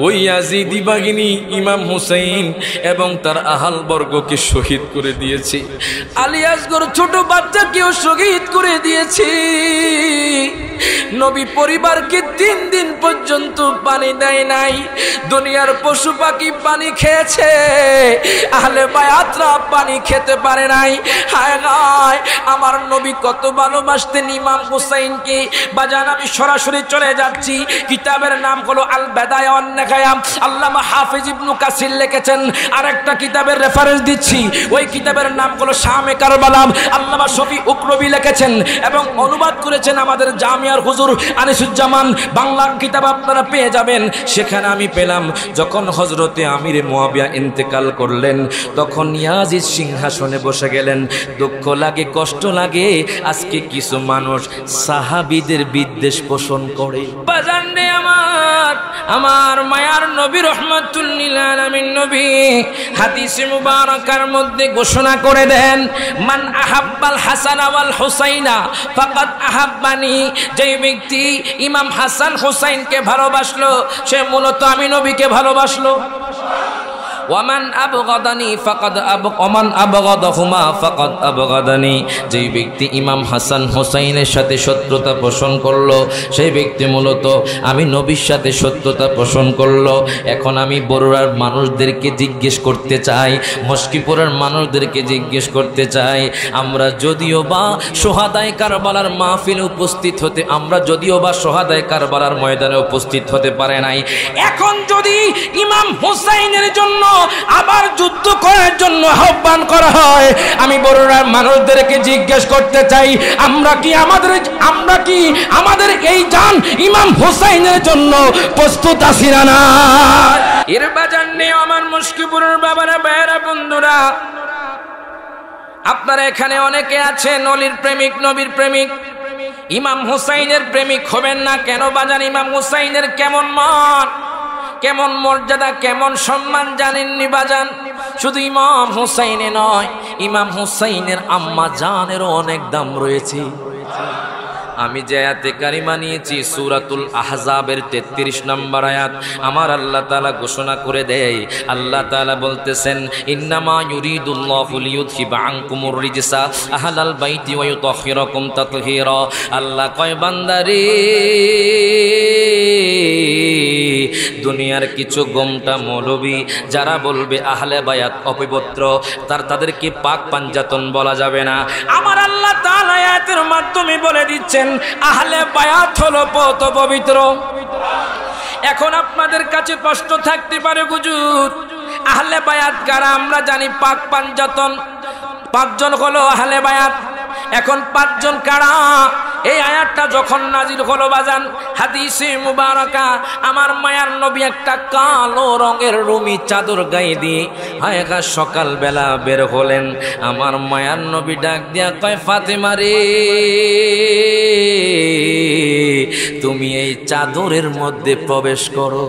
ওই ইয়াজিদি বাহিনী ইমাম হুসাইন এবং তার আহাল বর্গকে শহীদ করে দিয়েছে। আলী আসগর ছোট বাচ্চাকেও শহীদ করে দিয়েছে। নবী পরিবারকে 3 দিন পর্যন্ত পানি দেয় নাই। দুনিয়ার পশু পাখি পানি খেয়েছে, আহলে বায়াতরা পানি খেতে পারে নাই। হায় হায়, আমার নবী কত ভালোবাসতেন ইমাম হুসাইনকে। বাজান আমি সরাসরি চলে যাচ্ছি, কিতাবের নাম হলো আল বাদায়া ওয়ান নিহায়া। আল্লামা হাফিজ ইবনে কাসির লিখেছেন। আরেকটা কিতাবের রেফারেন্স দিচ্ছি, ওই কিতাবের নাম হলো শামে কারবালা। আল্লামা শফি উকরবি লিখেছেন এবং অনুবাদ করেছেন আমাদের জামিয়ার হুজুর আনিসুজ্জামান। বাংলা কিতাব আপনারা পেয়ে যাবেন। সেখানে আমি পেলাম, যখন হযরতে আমির মুয়াবিয়া ইন্তেকাল করলেন, তখন ইয়াজিদ সিংহাসনে বসে গেলেন। দুঃখ লাগে, কষ্ট লাগে, আজকে কিছু মানুষ সাহাবীদের বিদ্বেষ পোষণ করে। বাজান রে আমার মায়ার নবী রহমাতুল লিল আলামিন নবী হাদিসে মুবারাকার মধ্যে ঘোষণা করে দেন, মান আহাব্বাল হাসান ওয়াল হুসাইনা ফাকাদ আহাব্বানি। যেই ব্যক্তি ইমাম হাসান হুসাইনকে ভালোবাসলো, সে মূলত আমি নবীকে ভালোবাসলো। ওয়ামান আবগাদানি ফাকাদ ওমান আবগাদাহুমা ফাকাদ আবগাদানি। যেই ব্যক্তি ইমাম হাসান হুসাইনের সাথে শত্রুতা পোষণ করলো, সেই ব্যক্তি মূলত আমি নবীর সাথে শত্রুতা পোষণ করলো। এখন আমি বড়ুয়ার মানুষদেরকে জিজ্ঞেস করতে চাই, মস্কিপুরের মানুষদেরকে জিজ্ঞেস করতে চাই, আমরা যদিও বা সোহাদায়ে কারবালার মাহফিলে উপস্থিত হতে, আমরা যদিও বা সোহাদায়ে কারবালার ময়দানে উপস্থিত হতে পারে নাই, এখন যদি ইমাম হুসাইনের জন্য আবার যুদ্ধ করার জন্য আহ্বান করা হয়, আমি বড়ুয়ার মানুষদেরকে জিজ্ঞেস করতে চাই, আমরা কি আমাদের এই জান ইমাম হুসাইনের জন্য প্রস্তুত আছি না? এর বাজার নেই আমার মুশকিপুরের বাবারা, ভাইয়েরা, বন্ধুরা, আপনারা এখানে অনেকে আছেন অলির প্রেমিক, নবীর প্রেমিক, ইমাম হুসাইনের প্রেমিক হবেন না কেন? বাজান ইমাম হুসাইনের কেমন মান, কেমন মর্যাদা, কেমন সম্মান জানেননি বাজান? শুধু ইমাম হুসাইনে নয়, ইমাম হুসাইনের আম্মা জানেরও অনেক দাম রয়েছে। আমি যে আয়াতে কারিমা নিয়েছি সূরাতুল আহজাবের 33 নম্বর আয়াত, আমার আল্লাহ তাআলা ঘোষণা করে দেয়, আল্লাহ তাআলা বলতেছেন, ইন্নামা ইউরিদুল্লাহু লিইউযহিবা আনকুমুর রিজসা আহলাল বাইতি ওয়া ইউতাহহিরাকুম তাতহীরা। আল্লাহ কয়, বান্দারে, দুনিয়ার কিছু গোমটা মৌলবী যারা বলবে আহলে বায়াত অপবিত্র, তাদেরকে পাক পাঞ্জাতন বলা যাবে না। আমার আল্লাহ তাআলা আয়াতের মাধ্যমে বলে দিচ্ছেন আহলে বায়াত হলো পবিত্র। এখন আপনাদের কাছে প্রশ্ন থাকতে পারে, হুজুর আহলে বায়াত কারা? আমরা জানি পাক পাঞ্জাতন 5 জন হলো আহলে বায়াত। এখন 5 জন কারা? এই আয়াতটা যখন নাজিল হলো বাজান, হাদিসে মুবারাকা, আমার মায়ার নবী একটা কালো রঙের রুমি চাদর গায়ে দিয়ে হায়গা সকালবেলা বের হলেন। আমার মায়ার নবী ডাক দিয়া কয়, ফাতেমা রে, তুমি এই চাদরের মধ্যে প্রবেশ করো।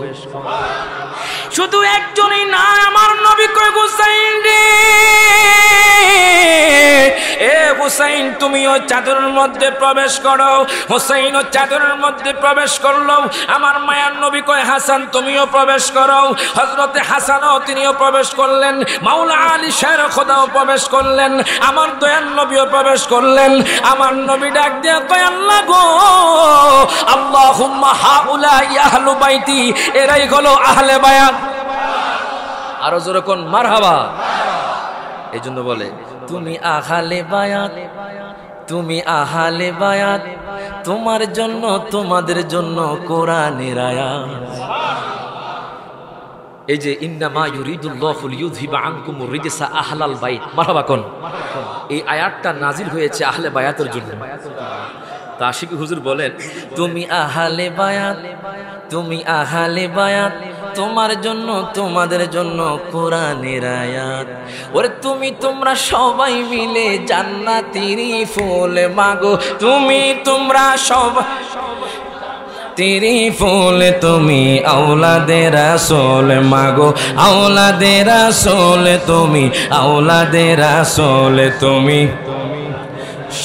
শুধু একজনই না, আমার নবী কয়, হুসাইন রে, এ হুসাইন তুমি ওই চাদরের মধ্যে প্রবেশ করো। হুসাইন ও চাদরের মধ্যে প্রবেশ করলো। আমার মায়ার নবী কয়, হাসান তুমিও প্রবেশ করো। হযরতে হাসানও তিনিও প্রবেশ করলেন। মাওলা আলী শের খোদাও প্রবেশ করলেন। আমার দয়াল নবীও প্রবেশ করলেন। আমার নবী ডাক দিয়া কয়, আল্লাহ গো, আল্লাহুম্মা হাউলাই আহলু বাইতি, এরাই হলো আহলে বায়াত। আরো জোরে কোন মারহাবা। এই জন্য বলে, তুমি আহলে বায়াত, তুমি আহলে বায়াত, তোমার জন্য, তোমাদের জন্য কোরআনের আয়াত। এই যে ইন্নামা ইউরিদুল্লাহু লিইউযহিবা আনকুমুর রিজসা আহলাল বাইত, মারহাবা কোন, এই আয়াতটা নাজিল হয়েছে আহলে বায়াতের জন্য। তা আশিকি হুজুর বলেন, তুমি আহলে বায়াত, তুমি আহলে বায়াত, তোমার জন্য, তোমাদের জন্য কোরআনের আয়াত। ওরে তুমি তোমরা সবাই মিলে জান্নাতেরই ফুল মাগো, তুমি তোমরা সবাই তেরি ফুল, তুমি আওলাদে রাসূল মাগো, আওলাদে রাসূল, তুমি আওলাদে রাসূল, তুমি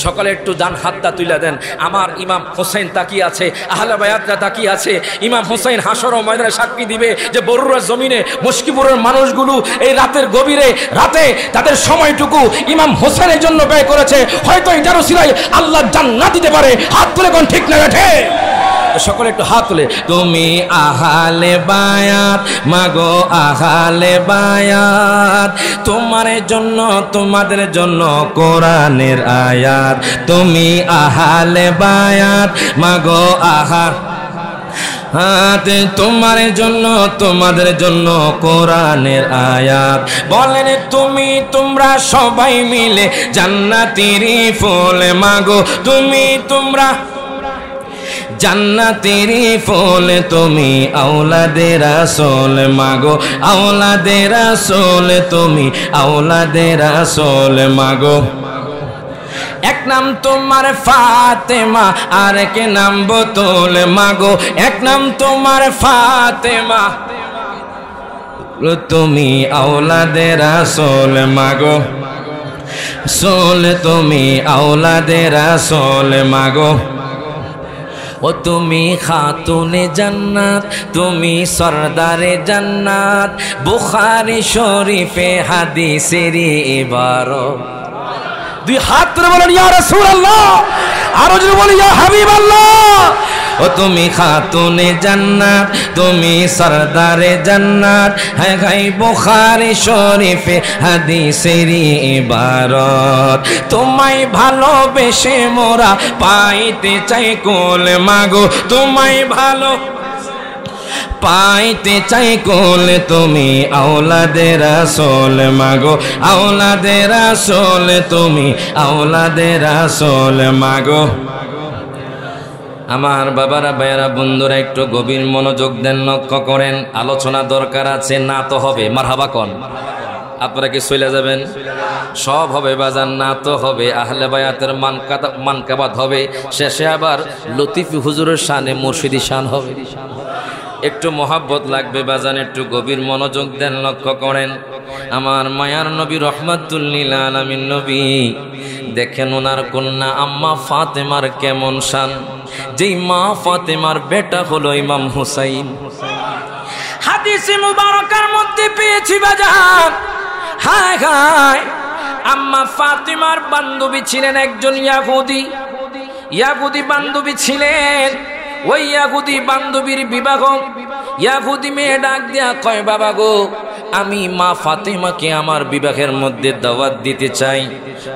সকালে একটু ডান হাতটা তুলে দেন। আমার ইমাম হোসেন তাকিয়ে আছে, আহলে বায়াতরা তাকিয়ে আছে। ইমাম হোসেন হাসর ও ময়দানে সাক্ষী দিবে যে বরুরার জমিনে মুশকিপুরের মানুষগুলো এই রাতের গভীরে রাতে তাদের সময়টুকু ইমাম হোসেনের জন্য ব্যয় করেছে। হয়তো এটারও সিলাই আল্লাহ জান্নাত দিতে পারে। হাত তুলে কোন ঠিক না বেঠে? সকলে একটু হাত তুলে। তুমি আহলে বায়াত মাগো আহলে বায়াত, তোমার জন্য তোমাদের জন্য কোরআনের আয়াত। তুমি আহলে বায়াত মাগো তোমার জন্য তোমাদের জন্য কোরআনের আয়াত। বলেন তুমি তোমরা সবাই মিলে জান্নাতেরই ফুল মাগো, তুমি তোমরা জান্নাতেরই ফুল, তুমি আওলাদে রাসূল মাগো আওলাদে রাসূল, তুমি আওলাদে রাসূল মাগো। এক নাম তোমার ফাতেমা আর এক নাম বোতল মাগো, এক নাম তোমার ফাতেমা, তুমি আওলাদে রাসূল মাগো সোল, তুমি আওলাদে রাসূল মাগো। ও তুমি খাতুনে জান্নাত, তুমি সরদারে জান্নাত, বুখারী শরীফে হাদিসেরই ইবারত। দুই হাত ধরে বলেন ইয়া রাসূলুল্লাহ, আর যদি বলি ইয়া হাবিবাল্লাহ। ও তুমি খাতুনে জান্নাত, তুমি সরদারে জান্নাত, হ্যাঁ গাই বুখারী শরীফে হাদিসেরই ইবারত। তোমায় ভালোবেসে মোরা পাইতে চাই কোল মাগো, তোমায় ভালো পাইতে চাই কোল, তুমি আওলাদে রাসূল মাগো আওলাদে রাসূল, তুমি আওলাদে রাসূল মাগো। আমার বাবারা ভাইয়েরা বন্ধুরা একটু গভীর মনোযোগ দেন, লক্ষ্য করেন। আলোচনা দরকার আছে, না তো হবে মারহাবা কোন। আপনারা কি চলে যাবেন? সব হবে বাজার, না তো হবে। আহলে বায়াতের মানকাবাত হবে, শেষে আবার লতিফি হুজুরের শানে মুর্শিদি শান হবে। একটু মহাব্বত লাগবে বাজান, একটু গভীর মনোযোগ দেন, লক্ষ্য করেন। আমার মায়ার নবী রহমাতুল লিল আলামিন নবী, দেখেন ওনার কন্যা আম্মা ফাতেমার কেমন শান। যেই মা ফাতেমার বেটা হলো ইমাম হুসাইন। হাদিসে মুবারকার মধ্যে পেয়েছি বাজান, হায় হায়, আম্মা ফাতেমার বান্ধবী ছিলেন একজন ইয়াহুদি। ইয়াহুদি বান্ধবী ছিলেন। ওই ইয়াহুদি বান্ধবীর বিবাহ, ইয়াহুদি মেয়ে ডাক দিয়া কয়, বাবা গো, আমি মা ফাতেমাকে আমার বিবাহের মধ্যে দাওয়াত দিতে চাই।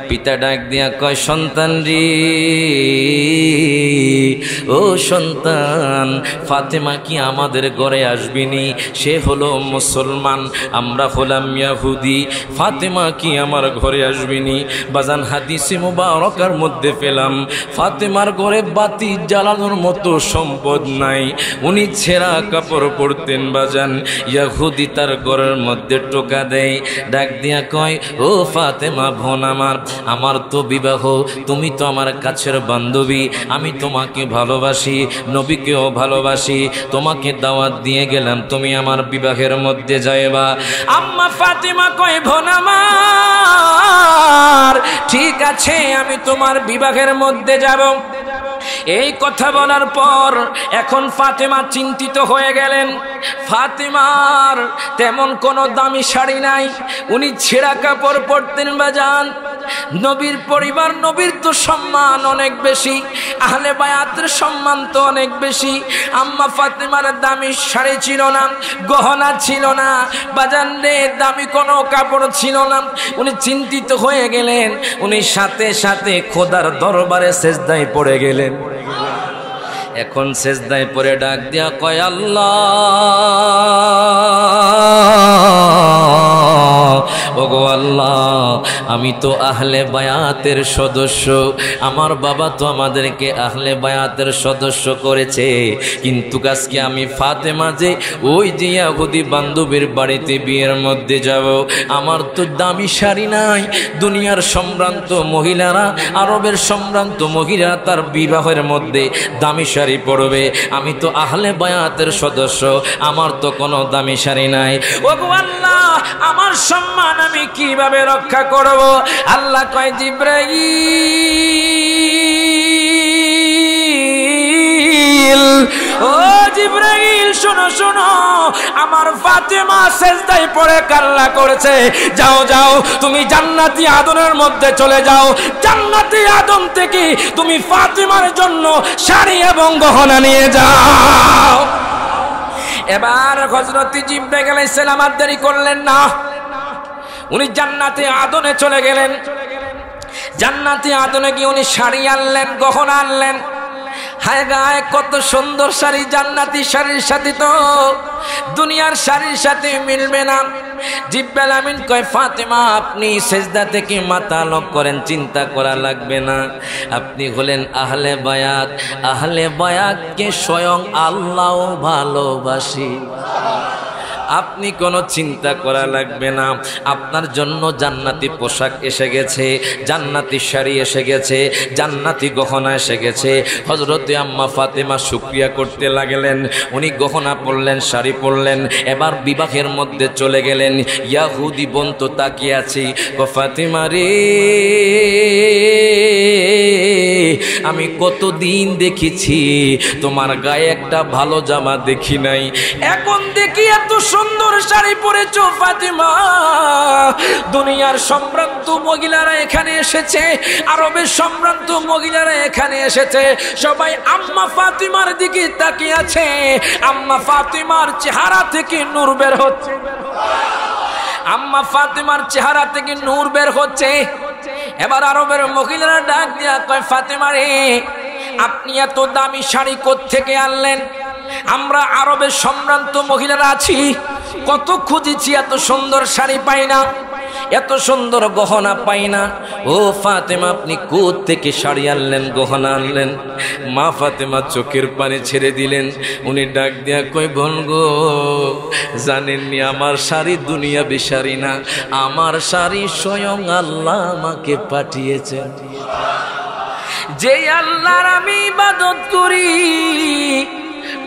পিতা ডাক দিয়া কয়, সন্তান রে, ও সন্তান, ফাতেমা কি আমাদের ঘরে আসবিনি? সে হলো মুসলমান, আমরা হলাম ইয়াহুদি, ফাতেমা কি আমার ঘরে আসবিনি? বাজান হাদিসে মুবারকার মধ্যে পেলাম ফাতেমার ঘরে বাতি জ্বালানোর মতো সম্পদ নাই, উনি ছেঁড়া কাপড় পরতেন বাজান। ইয়াহুদি তার ঘরের মধ্যে টোকা দেয়, ডাক দিয়া কয়, ও ফাতেমা বোন আমার, আমার তো বিবাহ, তুমি তো আমার কাছের বান্ধবী, আমি তোমাকে ভালোবাসি, নবীকেও ভালোবাসি, তোমাকে দাওয়াত দিয়ে গেলাম, তুমি আমার বিবাহের মধ্যে যাইবা। আম্মা ফাতেমা কয়, বোন আমার, ঠিক আছে, আমি তোমার বিবাহের মধ্যে যাব। এই কথা বলার পর এখন ফাতেমা চিন্তিত হয়ে গেলেন। ফাতেমার তেমন কোনো দামি শাড়ি নাই, উনি ছেঁড়া কাপড় পরতেন বাজান। নবীর পরিবার, নবীর তো সম্মান অনেক বেশি, আহলে বায়াতের সম্মান তো অনেক বেশি। আম্মা ফাতেমার দামি শাড়ি ছিল না, গহনা ছিল না বাজান রে, দামি কোনো কাপড় ছিল না। উনি চিন্তিত হয়ে গেলেন, উনি সাথে সাথে খোদার দরবারে সেজদায় পড়ে গেলেন। এখন সেজদায় পড়ে ডাক দিয়া কয়, আল্লাহ, ওগো আল্লাহ, আমি তো আহলে বায়াতের সদস্য, আমার বাবা তো আমাদেরকে আহলে বায়াতের সদস্য করেছে, কিন্তু আজকে আমি ফাতেমা যে ওই যে ইয়াহুদি বান্ধবীর বাড়িতে বিয়ের মধ্যে যাব, আমার তো দামি শাড়ি নাই। দুনিয়ার সম্ভ্রান্ত মহিলারা, আরবের সম্ভ্রান্ত মহিলা তার বিবাহের মধ্যে দামি শাড়ি পরবে, আমি তো আহলে বায়াতের সদস্য, আমার তো কোনো দামি শাড়ি নাই। ওগো আল্লাহ, আমার সম্মান আমি কিভাবে রক্ষা করব? আল্লাহ কয় জিবরাইল, ও জিবরাইল শোনো শোনো, আমার ফাতেমা সেজদায় পড়ে কান্না করেছে, যাও যাও তুমি জান্নাতি আদনের মধ্যে চলে যাও, জান্নাতি আদন থেকে তুমি ফাতেমার জন্য শাড়ি এবং গহনা নিয়ে যাও। এবার হযরত জিবরাইল আলাইহিস সালাম আর দেরি করলেন না, উনি জান্নাতে আদনে চলে গেলেন। জান্নাতে আদনে গিয়ে উনি শাড়ি আনলেন, গহনা আনলেন। হায় গায়ে কত সুন্দর শাড়ি, জান্নাতি শাড়ির সাথে তো দুনিয়ার শাড়ির সাথে মিলবে না। জিবরাইল আমিন কয় ফাতেমা আপনি সেজদা থেকে মাথা নত করেন, চিন্তা করা লাগবে না, আপনি হলেন আহলে বায়াত, আহলে বায়াতকে স্বয়ং আল্লাহ ভালোবাসি, আপনি কোনো চিন্তা করা লাগবে না, আপনার জন্য জান্নাতি পোশাক এসে গেছে, জান্নাতি শাড়ি এসে গেছে, জান্নাতি গহনা এসে গেছে। হযরতে আম্মা ফাতেমা শুকরিয়া করতে লাগলেন, উনি গহনা পরলেন, শাড়ি পরলেন, এবার বিবাহের মধ্যে চলে গেলেন। ইয়াহুদি বোন তো তাকিয়ে আছি, ও ফাতেমা রে আমি কতদিন দেখেছি তোমার গায়ে একটা ভালো জামা দেখি নাই, এখন দেখি এত সুন্দর শাড়ি পরেছো ফাতেমা। দুনিয়ার সম্ভ্রান্ত মহিলারা এখানে এসেছে, আরবের সম্ভ্রান্ত মহিলারা এখানে এসেছে, সবাই আম্মা ফাতেমার দিকে তাকিয়ে আছে, আম্মা ফাতেমার চেহারা থেকে নূর বের হচ্ছে, আম্মা ফাতেমার চেহারা থেকে নূর বের হচ্ছে। এবার আরবের মহিলারা ডাক দিয়া কয় ফাতেমা রে আপনি এত দামি শাড়ি কোত্থেকে আনলেন? আমরা আরবের সম্ভ্রান্ত মহিলারা আছি, কত খুঁজেছি, এত সুন্দর শাড়ি পাই না, এত সুন্দর গহনা পাই না। ও ফাতেমা আপনি কোত্থেকে শাড়ি আনলেন, গহনা আনলেন? মা ফাতেমা চোখের পানি ছেড়ে দিলেন। উনি ডাক দিয়া কই বোন গো জানেননি আমার শাড়ি দুনিয়া বিশারি না, আমার শাড়ি স্বয়ং আল্লাহ আমাকে পাঠিয়েছেন। যে আল্লাহর আমি ইবাদত করি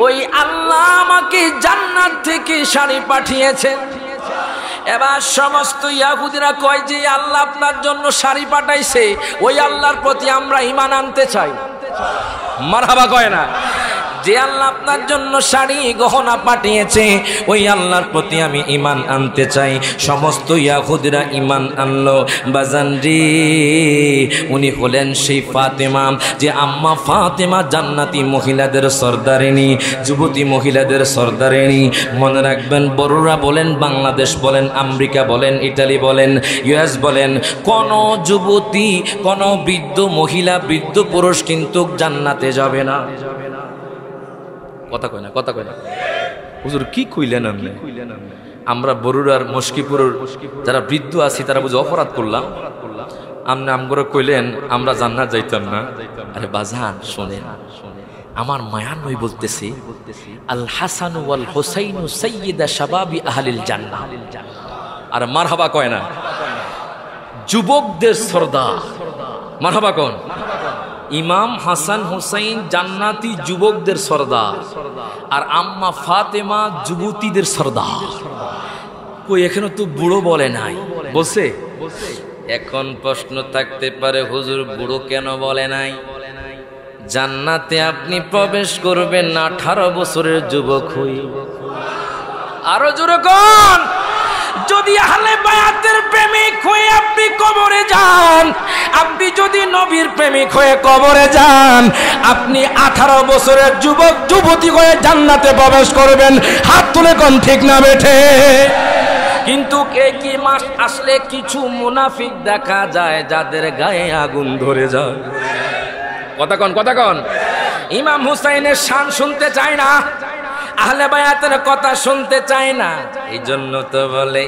ওই আল্লাহ আমাকে জান্নাত থেকে শাড়ি পাঠিয়েছেন। এবার সমস্ত ইয়াহুদিরা কয় যে আল্লাহ আপনার জন্য শাড়ি পাঠাইছে, ওই আল্লাহর প্রতি আমরা ঈমান আনতে চাই। মারহাবা কয় না? যে আল্লাহ আপনার জন্য শাড়ি গহনা পাঠিয়েছে ওই আল্লাহর প্রতি আমি ঈমান আনতে চাই। সমস্ত ইয়াহুদিরা ঈমান আনলো। বাজান রে উনি হলেন সেই ফাতেমা, যে আম্মা ফাতেমা জান্নাতি মহিলাদের সর্দারিনী, যুবতী মহিলাদের সর্দারিনী। মনে রাখবেন, বড়রা বলেন, বাংলাদেশ বলেন, আমেরিকা বলেন, ইটালি বলেন, ইউএস বলেন, কোন যুবতী, কোন বৃদ্ধ মহিলা, বৃদ্ধ পুরুষ কিন্তু জান্নাতে যাবে না। কথা কয় না, কথা কয় না। হুজুর কি কইলেন আপনি? আমরা বরুড়ার মস্কিপুরের যারা বৃদ্ধ আছি তারা বুঝে অপরাধ করলাম, আপনি আমগরে কইলেন আমরা জান্নাত যাইতাম না। আরে বাজান শোনেন, আমার মায়ান নই বলতেছি, আল হাসান ওয়াল হুসাইন সাইয়্যিদা শাবাবি আহলিল জান্নাহ। আর মারহাবা কয় না, যুবকদের সর্দার। মারহাবা কোন? ইমাম হাসান হুসাইন জান্নাতি যুবকদের সর্দার, আর আম্মা ফাতেমা যুবতীদের সর্দার। কই এখানে তো বুড়ো বলে নাই, বলছে? এখন প্রশ্ন থাকতে পারে হুজুর বুড়ো কেন বলে নাই? জান্নাতে আপনি প্রবেশ করবেন 18 বছরের যুবক হই। আরো জোরে কোন? যদি আহলে বায়াতের প্রেমিক হয়ে আপনি কবরে যান, আপনি যদি নবীর প্রেমিক হয়ে কবরে যান, আপনি 18 বছরের যুবক যুবতী হয়ে জান্নাতে প্রবেশ করবেন। হাত তুলে কোন ঠিক না বেঠে? কিন্তু কি মাস আসলে কিছু মুনাফিক দেখা যায় যাদের গায়ে আগুন ধরে যায়। কথা কন, কথা কন। ইমাম হুসাইনের শান শুনতে চায় না, আহলে বায়াতের কথা শুনতে চায় না। এই জন্য তো বলে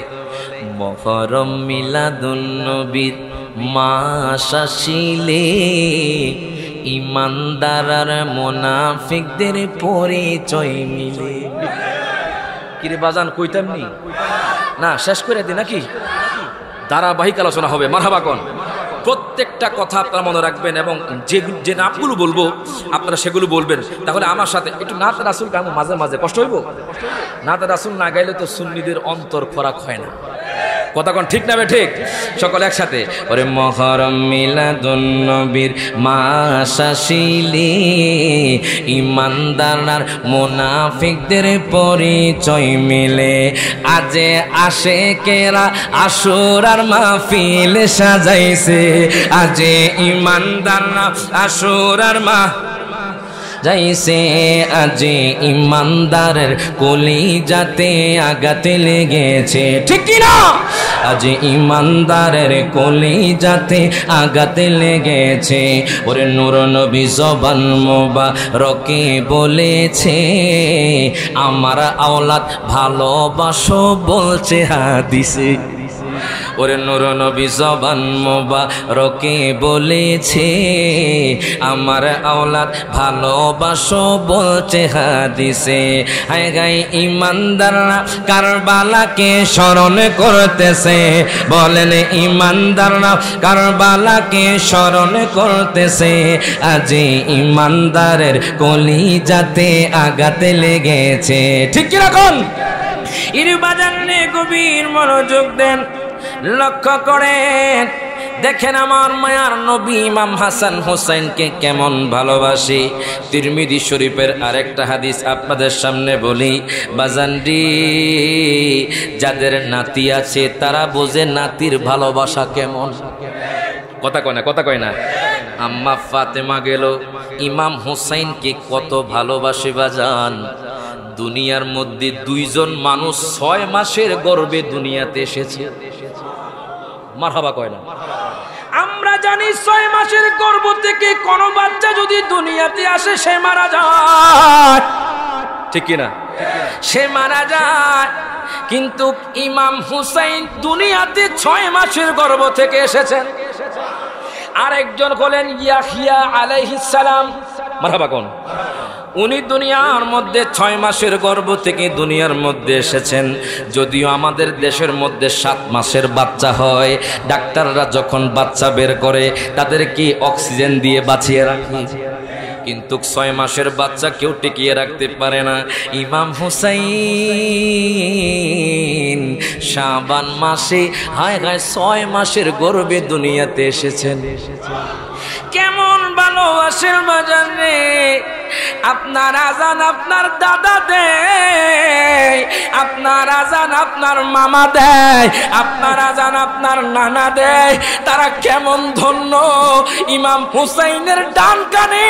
মুহররম মিলাদুন নবী মাস আসিলে ইমানদার আর মুনাফিকদের পরিচয় মিলে। কিরে বাজান কইতাম নি না, শেষ করে দি নাকি? ধারাবাহিক আলোচনা হবে। মারহাবা কোন? প্রত্যেকটা কথা আপনারা মনে রাখবেন এবং যে নামগুলো বলবো আপনারা সেগুলো বলবেন। তাহলে আমার সাথে একটু নাত রাসূল গান মাঝে মাঝে কষ্ট হইব। নাত রাসূল না গাইলে তো সুন্নিদের অন্তর খোরাক হয় না। কথা কোন ঠিক না বে ঠিক? সকলে একসাথে ওরে মুহররম মিলাদুন নবীর মাস আসিলে ঈমানদার আর মুনাফিকদের পরিচয় মিলে আজে আশেকেরা আশুরার মাহফিল সাজাইছে আজে ঈমানদাররা আশুরার যাইছে আজে ঈমানদারের কলিজাতে আঘাত লেগেছে ঠিক কি না আজে ঈমানদারের কলিজাতে আঘাত লেগেছে ওরে নূর নবী জবান মোবারকে বলেছে আমার আওলাদ ভালোবাসো বলছে হাদিসে ওরে নূর নবী জবান মোবারকে বলেছে আমার আওলাদ ভালোবাসো বলছে হাদিসে হায় গায় ঈমানদাররা কারবালাকে স্মরণ করতেছে বলেন ঈমানদাররা কারবালাকে স্মরণ করতেছে আজ ঈমানদারের কলিজাতে আঘাত লেগেছে ঠিক কি রকম ইর বাজানে গভীর মনোযোগ দেন লক্ষ্য করেন দেখেন আমার মায়ার নবী ইমাম হাসান হোসেনকে কেমন ভালোবাসে তিরমিজি শরীফের আরেকটা হাদিস আপনাদের সামনে বলি বাজানরি যাদের নাতি আছে তারা বোঝে নাতির ভালোবাসা কেমন কথা কয় না আম্মা ফাতেমা গেল ইমাম হোসেনকে কত ভালোবাসে বাজান দুনিয়ার মধ্যে দুইজন মানুষ 6 মাসের গর্ভে দুনিয়াতে এসেছে মারহাবা কয় না আমরা জানি 6 মাসের গর্ভ থেকে কোন বাচ্চা যদি দুনিয়াতে আসে সে মারা যায় ঠিক কি না সে মারা যায় কিন্তু ইমাম হুসাইন দুনিয়াতে 6 মাসের গর্ভ থেকে এসেছেন আরেকজন হলেন ইয়াহিয়া আলাইহিস সালাম মারহাবা কোন উনি দুনিয়ার মধ্যে 6 মাসের গর্ভ থেকে দুনিয়ার মধ্যে এসেছেন যদিও আমাদের দেশের মধ্যে 7 মাসের বাচ্চা হয় ডাক্তাররা যখন বাচ্চা বের করে তাদেরকে অক্সিজেন দিয়ে বাঁচিয়ে রাখে কিন্তু 6 মাসের বাচ্চা কেউ টিকিয়ে রাখতে পারে না ইমাম হুসাইন শাবান মাসে হায় হায় 6 মাসের গর্ভে দুনিয়াতে এসেছেন কেমন ভালোবাসেন বাজানে আপনার আজান আপনার দাদা দেয় আপনার আজান আপনার মামা দেয় আপনার আজান আপনার নানা দেয় তারা কেমন ধন্য ইমাম হুসাইনের ডান কানে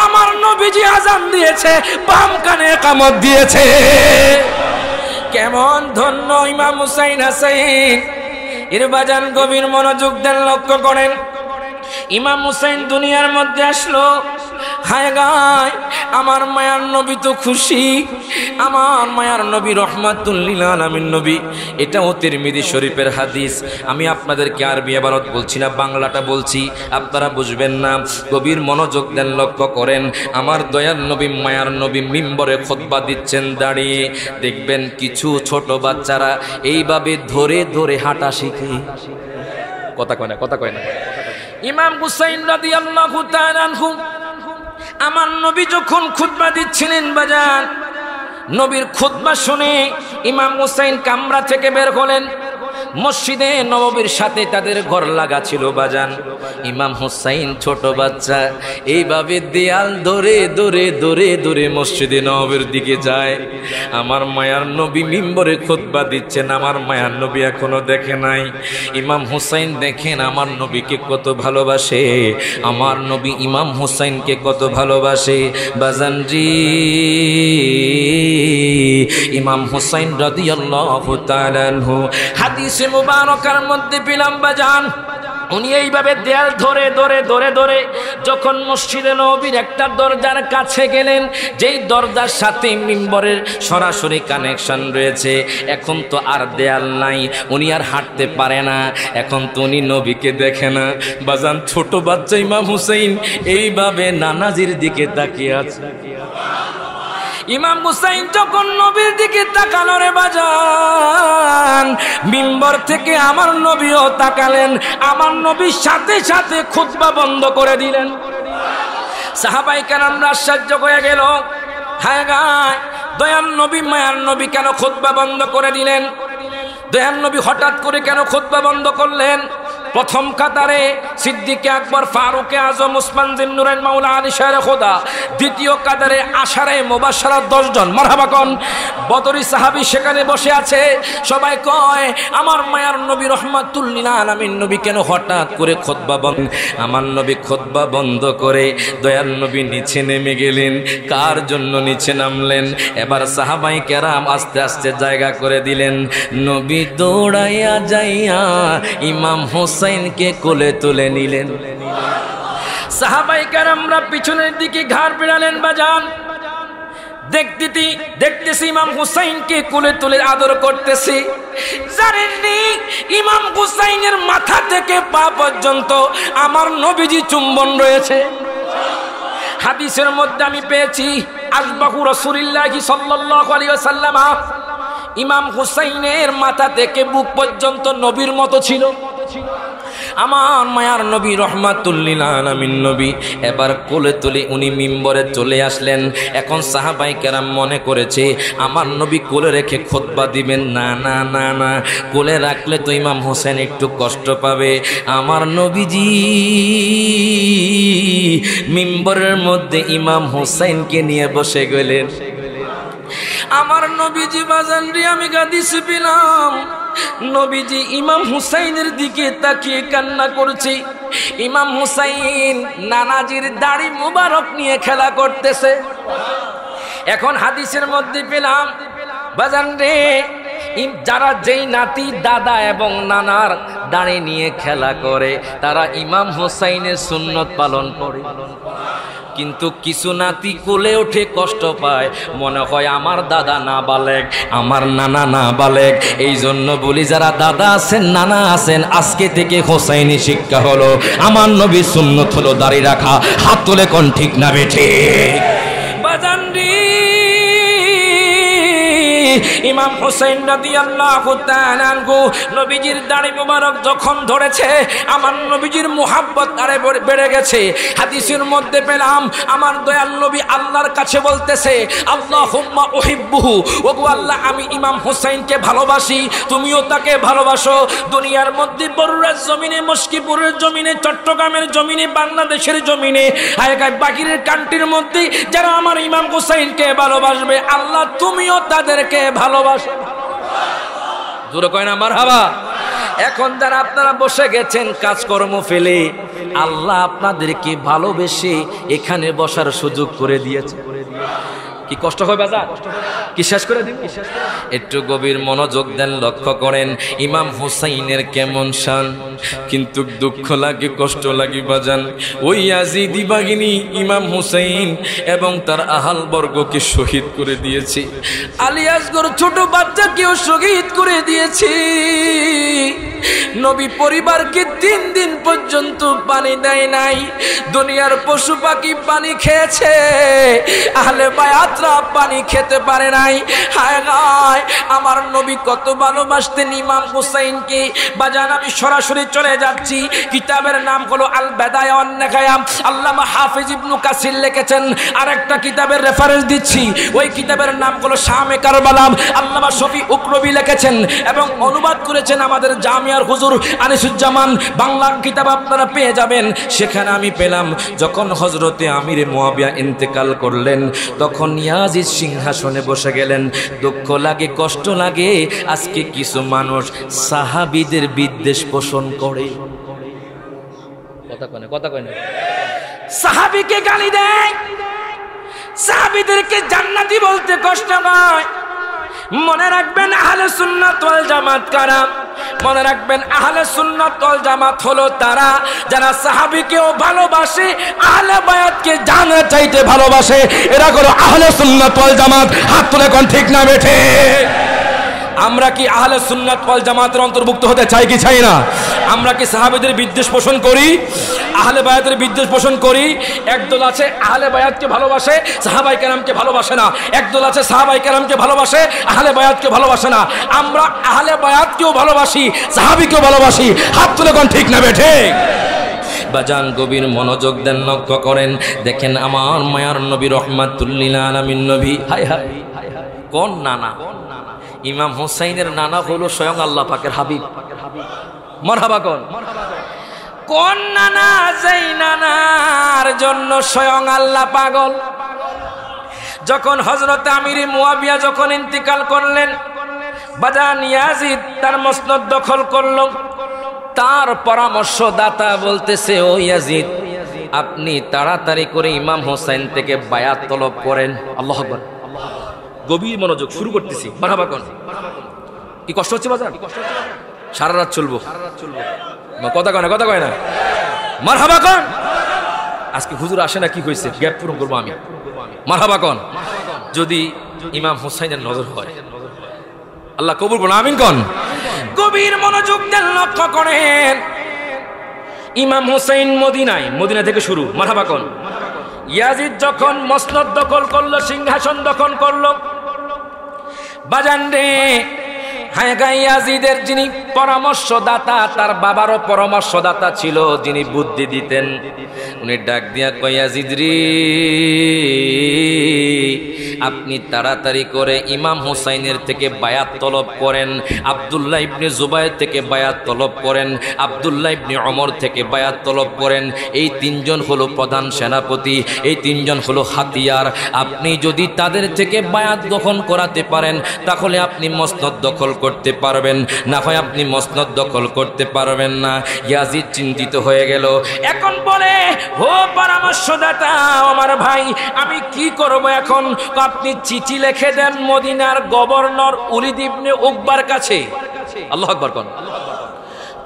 আমার নবীজি আজান দিয়েছে বাম কানে ইকামত দিয়েছে কেমন ধন্য ইমাম হুসাইন হাসাইন এর বাজান গভীর মনোযোগ দেন লক্ষ্য করেন ইমাম হুসাইন দুনিয়ার মধ্যে আসলো হায় গায় আমার মায়ার নবী তো খুশি আমার মায়ার নবী রহমাতুল লিল আলামিন নবী এটাও তিরমিজি শরীফের হাদিস আমি আপনাদেরকে আরবি ইবারত বলছি না বাংলাটা বলছি আপনারা বুঝবেন না গভীর মনোযোগ দেন লক্ষ্য করেন আমার দয়ার নবী মায়ার নবী মিম্বরে খুতবা দিচ্ছেন দাঁড়িয়ে দেখবেন কিছু ছোট বাচ্চারা এইভাবে ধরে ধরে হাঁটা শিখে কথা কয় না ইমাম হুসাইন রাদিয়াল্লাহু তাআলা আনহু আমার নবী যখন খুতবা দিচ্ছিলেন বাজান নবীর খুতবা শুনে ইমাম হুসাইন কামরা থেকে বের হলেন মসজিদে নববীর সাথে তাদের ঘর লাগা ছিল বাজান ইমাম হুসাইন ছোট বাচ্চা এইভাবে দেয়াল ধরে ধরে ধরে ধরে মসজিদে নববীর দিকে যায় আমার মায়ার নবী মিম্বরে খুতবা দিচ্ছেন আমার মায়ার নবী এখনো দেখে নাই ইমাম হুসাইন দেখেন আমার নবীকে কত ভালোবাসে আমার নবী ইমাম হুসাইনকে কত ভালোবাসে বাজান জি ইমাম হুসাইন রাদিয়াল্লাহু তাআলা আনহু হাদিসে মুবারকার মধ্যে পেলাম বাজান উনি এইভাবে দেয়াল ধরে ধরে ধরে ধরে যখন মসজিদে নববীর একটা দরজার কাছে গেলেন যেই দরজার সাথে মিম্বরের সরাসরি কানেকশন রয়েছে এখন তো আর দেয়াল নাই উনি আর হাঁটতে পারে না এখন তো উনি নবীকে দেখে না বাজান ছোট বাচ্চা ইমাম হুসাইন এইভাবে নানাজির দিকে তাকিয়ে আছে ইমাম হুসাইন যখন নবীর দিকে তাকালো রে বাজান মিম্বর থেকে আমার নবীও তাকালেন আমার নবীর সাথে সাথে খুতবা বন্ধ করে দিলেন সাহাবায়ে কেরামরা আশ্চর্য হয়ে গেল হায় গায় দয়াল নবী মায়ার নবী কেন খুতবা বন্ধ করে দিলেন দয়াল নবী হঠাৎ করে কেন খুতবা বন্ধ করলেন? প্রথম কাতারে সিদ্দিক আকবর, ফারুক আজম, উসমান জিন্নুরাইন, মাওলা আলী শাহ খোদা। দ্বিতীয় কাতারে আশারে মুবাশশারা 10 জন। মারহাবা কোন বদরি সাহাবী সেখানে বসে আছে। সবাই কয় আমার মায়ার নবী রহমাতুল লিল আলামিন নবী কেন হঠাৎ করে খুতবা বন্ধ? আমার নবী খুতবা বন্ধ করে দয়াল নবী নিচে নেমে গেলেন। কার জন্য নিচে নামলেন? এবার সাহাবায়ে কেরাম আস্তে আস্তে জায়গা করে দিলেন। নবী দৌড়াইয়া যাইয়া ইমাম হুসাইনকে কোলে তুলে নিলেন। সাহাবায়ে কেরামরা পিছনের দিকে ঘাড় ফিরালেন। বাজান দেখতেছি ইমাম হুসাইনকে কোলে তুলে আদর করতেছি। জানেননি ইমাম হুসাইনের মাথা থেকে পা পর্যন্ত আমার নবীজি চুম্বন রয়েছে। হাদিসের মধ্যে আমি পেয়েছি আশবাহু রাসূলিল্লাহি সাল্লাল্লাহু আলাইহি ওয়াসাল্লাম, ইমাম হুসাইনের মাথা থেকে বুক পর্যন্ত নবীর মতো ছিল। আমার মায়ার নবী রহমাতুল লিল আলামিন নবী এবার কোলে তুলে উনি মিম্বরে চলে আসলেন। এখন সাহাবায়ে কেরাম মনে করেছে আমার নবী কোলে রেখে খুতবা দিবেন। না না না না, কোলে রাখলে তো ইমাম হোসেন একটু কষ্ট পাবে। আমার নবীজি মিম্বরের মধ্যে ইমাম হোসেনকে নিয়ে বসে গেলেন। আমার নবীজি বাজান রে আমি গাদিসে পেলাম। নবীজি ইমাম হুসাইনের দিকে তাকিয়ে কান্না করছে। ইমাম হুসাইন নানাজির দাড়ি মুবারক নিয়ে খেলা করতেছে। এখন হাদিসের মধ্যে পেলাম বাজান রে যারা যেই নাতি দাদা এবং নানার দাড়ি নিয়ে খেলা করে তারা ইমাম হুসাইনের সুন্নত পালন করে। কিন্তু কিছু নাতি কোলে উঠে কষ্ট পায়, মনে হয় আমার দাদা না বালেগ, আমার নানা না বালেগ। এই জন্য বলি যারা দাদা আছেন নানা আছেন আজকে থেকে হোসাইনি শিক্ষা হলো, আমার নবীর সুন্নত হলো দাড়ি রাখা। হাত তুলে কোন ঠিক না বেঠে বাজান রে ইমাম হুসাইন রাদিয়াল্লাহু তাআলা আনহু নবীজির দাড়ি মোবারক যখন ধরেছে আমার নবীজির মুহাব্বত আরে বেড়ে গেছে। হাদিসের মধ্যে পেলাম আমার দয়াল নবী আল্লাহর কাছে বলতেছে আল্লাহুম্মা উহিব্বুহু, ওগো আল্লাহ আমি ইমাম হুসাইনকে ভালোবাসি, তুমিও তাকে ভালোবাসো। দুনিয়ার মধ্যে বরুড়ার জমিনে, মস্কিপুরের জমিনে, চট্টগ্রামের জমিনে, বাংলাদেশের জমিনে, আয়গায় বাকিরের কান্ট্রির মধ্যে যারা আমার ইমাম হুসাইনকে ভালোবাসবে আল্লাহ তুমিও তাদেরকে ভালোবাসো। জোরে কয় না মারহাবা। এখন যারা আপনারা বসে গেছেন কাজকর্ম ফেলে, আল্লাহ আপনাদেরকে ভালোবেসে এখানে বসার সুযোগ করে দিয়েছে। কি কষ্ট হয় বাজার? কি শেষ করে দিন? একটু গভীর মনোযোগ দেন, লক্ষ্য করেন ইমাম হুসাইনের কেমন শান। কিন্তু দুঃখ লাগে, কষ্ট লাগে বাজান, ওই ইয়াজিদি বাহিনী ইমাম হুসাইন এবং তার আহাল বর্গকে শহীদ করে দিয়েছে। আলী আসগর ছোট বাচ্চাকেও শহীদ করে দিয়েছে। নবী পরিবারকে 3 দিন পর্যন্ত পানি দেয় নাই। দুনিয়ার পশু পাখি পানি খেয়েছে, আহলে বায়াতরা পানি খেতে পারে নাই। হায় হায় আমার নবী কত ভালোবাসতেন ইমাম হুসাইনকে। বাজান আমি সরাসরি চলে যাচ্ছি, কিতাবের নাম হলো আল বাদায়া ওয়ান নিহায়া, আল্লামা হাফিজ ইবনে কাসির লিখেছেন। আরেকটা কিতাবের রেফারেন্স দিচ্ছি, ওই কিতাবের নাম হলো শামে কারবালা, আল্লামা শফি উকরবি লিখেছেন এবং অনুবাদ করেছেন আমাদের জামিয়ার হুজুর আনিসুজ্জামান। বাংলা কিতাব আপনারা পেয়ে যাবেন। সেখানে আমি পেলাম যখন হযরতে আমির মুয়াবিয়া ইন্তেকাল করলেন তখন ইয়াজিদ সিংহাসনে বসে গেলেন। দুঃখ লাগে, কষ্ট লাগে। আজকে কিছু মানুষ সাহাবীদের বিদ্বেষ পোষণ করে। কথা কয় না, সাহাবীকে গালি দেয়, সাহাবীদেরকে জান্নাতি বলতে কষ্ট নয়। মনে রাখবেন আহলে সুন্নাত ওয়াল জামাত কারা? মনে রাখবেন আহলে সুন্নাত ওয়াল জামাত হলো তারা যারা সাহাবীকেও ভালোবাসে, আহলে বায়াতকে জানের চাইতে ভালোবাসে। এরা হলো আহলে সুন্নাত ওয়াল জামাত। হাত তুলে কোন ঠিক না বেঠে? আমরা কি আহলে সুন্নাত ওয়াল জামাতের অন্তর্ভুক্ত হতে চাই কি চাই না? আমরা কি সাহাবীদের বিদ্বেষ পোষণ করি? আহলে বায়াতের বিদ্বেষ পোষণ করি? একদল আছে আহলে বায়াতকে ভালোবাসে, সাহাবায়ে কেরামকে ভালোবাসে না। একদল আছে সাহাবায়ে কেরামকে ভালোবাসে, আহলে বায়াতকে ভালোবাসে না। আমরা আহলে বায়াতকেও ভালোবাসি, সাহাবীকেও ভালোবাসি। হাত তুলে কোন ঠিক না বেঠে? বাজান গভীর মনোযোগ দেন, লক্ষ্য করেন। দেখেন আমার মায়ার নবী রহমাতুল লিল আলামিন নবী, হায় হায় কোন নানা ইমাম হুসাইনের নানা হলো স্বয়ং আল্লাহ পাকের হাবিব। মারহাবা কোন কোন নানা? যেই নানার জন্য স্বয়ং আল্লাহ পাগল। যখন হযরত আমির মুয়াবিয়া যখন ইন্তিকাল করলেন, বাজান ইয়াজিদ তার মসনদ দখল করল। তার পরামর্শদাতা বলতেছে, ও ইয়াজিদ, আপনি তাড়াতাড়ি করে ইমাম হোসেন থেকে বায়াত তলব করেন। আল্লাহু আকবার। গভীর মনোযোগ, শুরু করতেছি। মারহাবা কোন? কি কষ্ট হচ্ছে বাজান? সারা রাত চলবো, কথা কয় না, কথা কয় না। মারহাবা কোন? আজকে হুজুর আসে না, কি হয়েছে? গ্যাপ পূরণ করবো আমি। মারহাবা কোন? যদি ইমাম হোসেনের নজর হয়, আল্লাহ কবুল করুন, আমিন কোন? গভীর মনোযোগ দেন, লক্ষ্য করেন। ইমাম হোসেন মদিনায়, মদিনা থেকে শুরু। মারহাবা কোন? ইয়াজিদ যখন মসনদ দখল করলো, সিংহাসন দখল করলো, বাজান রে, ইয়াজিদের যিনি পরামর্শদাতা, তার বাবারও পরামর্শদাতা ছিল, যিনি বুদ্ধি দিতেন, উনি ডাক দিয়া কয়, ইয়াজিদ রে, আপনি তাড়াতাড়ি করে ইমাম হুসাইনের থেকে বায়াত তলব করেন, আব্দুল্লাহ ইবনে জুবায়ের থেকে বায়াত তলব করেন, আব্দুল্লাহ ইবনে ওমর থেকে বায়াত তলব করেন। এই তিনজন হলো প্রধান সেনাপতি, এই তিনজন হলো হাতিয়ার। আপনি যদি তাদের থেকে বায়াত গ্রহণ করাতে পারেন, তাহলে আপনি মসনদ দখল করতে পারবেন, না হয় আপনি মসনদ দখল করতে পারবেন না। ইয়াজিদ চিন্তিত হয়ে গেল। এখন বলে, ও পরামর্শদাতা আমার ভাই, আমি কি করব এখন? আপনি চিঠি লিখে দেন মদিনার গভর্নর উলিদ ইবনে উকবার কাছে। আল্লাহু আকবার কোন?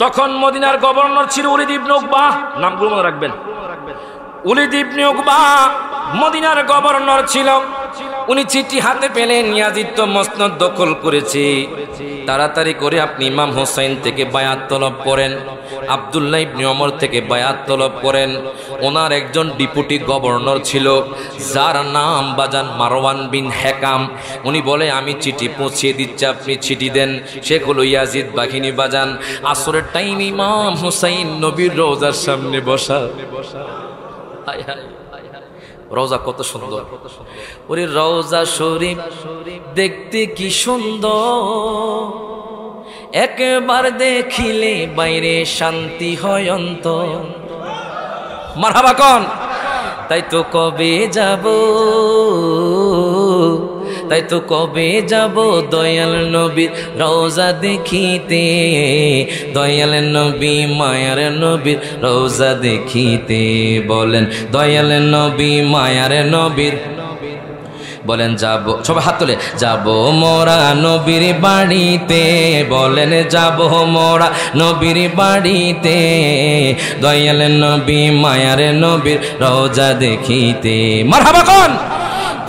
তখন মদিনার গভর্নর ছিল উলিদ ইবনে উকবা, নামগুলো মনে রাখবেন। উলিদ ইবনে উকবা মদিনার গভর্নর ছিল। উনি চিঠি হাতে পেলেন, ইয়াজিদ তো মসনদ দখল করেছে, তাড়াতাড়ি করে আপনি ইমাম হোসেন থেকে বায়াত তলব করেন, আব্দুল্লাহ ইবনে ওমর থেকে বায়াত তলব করেন। ওনার একজন ডেপুটি গভর্নর ছিল, যার নাম বাজান মারওয়ান বিন হেকাম। উনি বলে, আমি চিঠি পৌঁছিয়ে দিচ্ছি, আপনি চিঠি দেন। সে হলো ইয়াজিদ বাহিনী। বাজান আসরের টাইম ইমাম হোসেন নবীর রওজার সামনে বসা। হায় হায়, রওজা কত সুন্দর! ওরে রওজা শরীফ দেখতে কি সুন্দর, একবার দেখিলে বাইরে শান্তি হয় অন্তর। মারহাবা কোন? তাই তো কবে যাব, তাই তো কবে যাব দয়াল নবীর রওজা দেখিতে, দয়াল নবী মায়ার নবীর রওজা দেখিতে। বলেন দয়াল নবী মায়ার নবীর, বলেন যাব, সবাই হাত তোলে, যাব মোরা নবীর বাড়িতে। বলেন যাব মোরা নবীর বাড়িতে, দয়াল নবী মায়ার নবীর রওজা দেখিতে। মারহাবা কোন?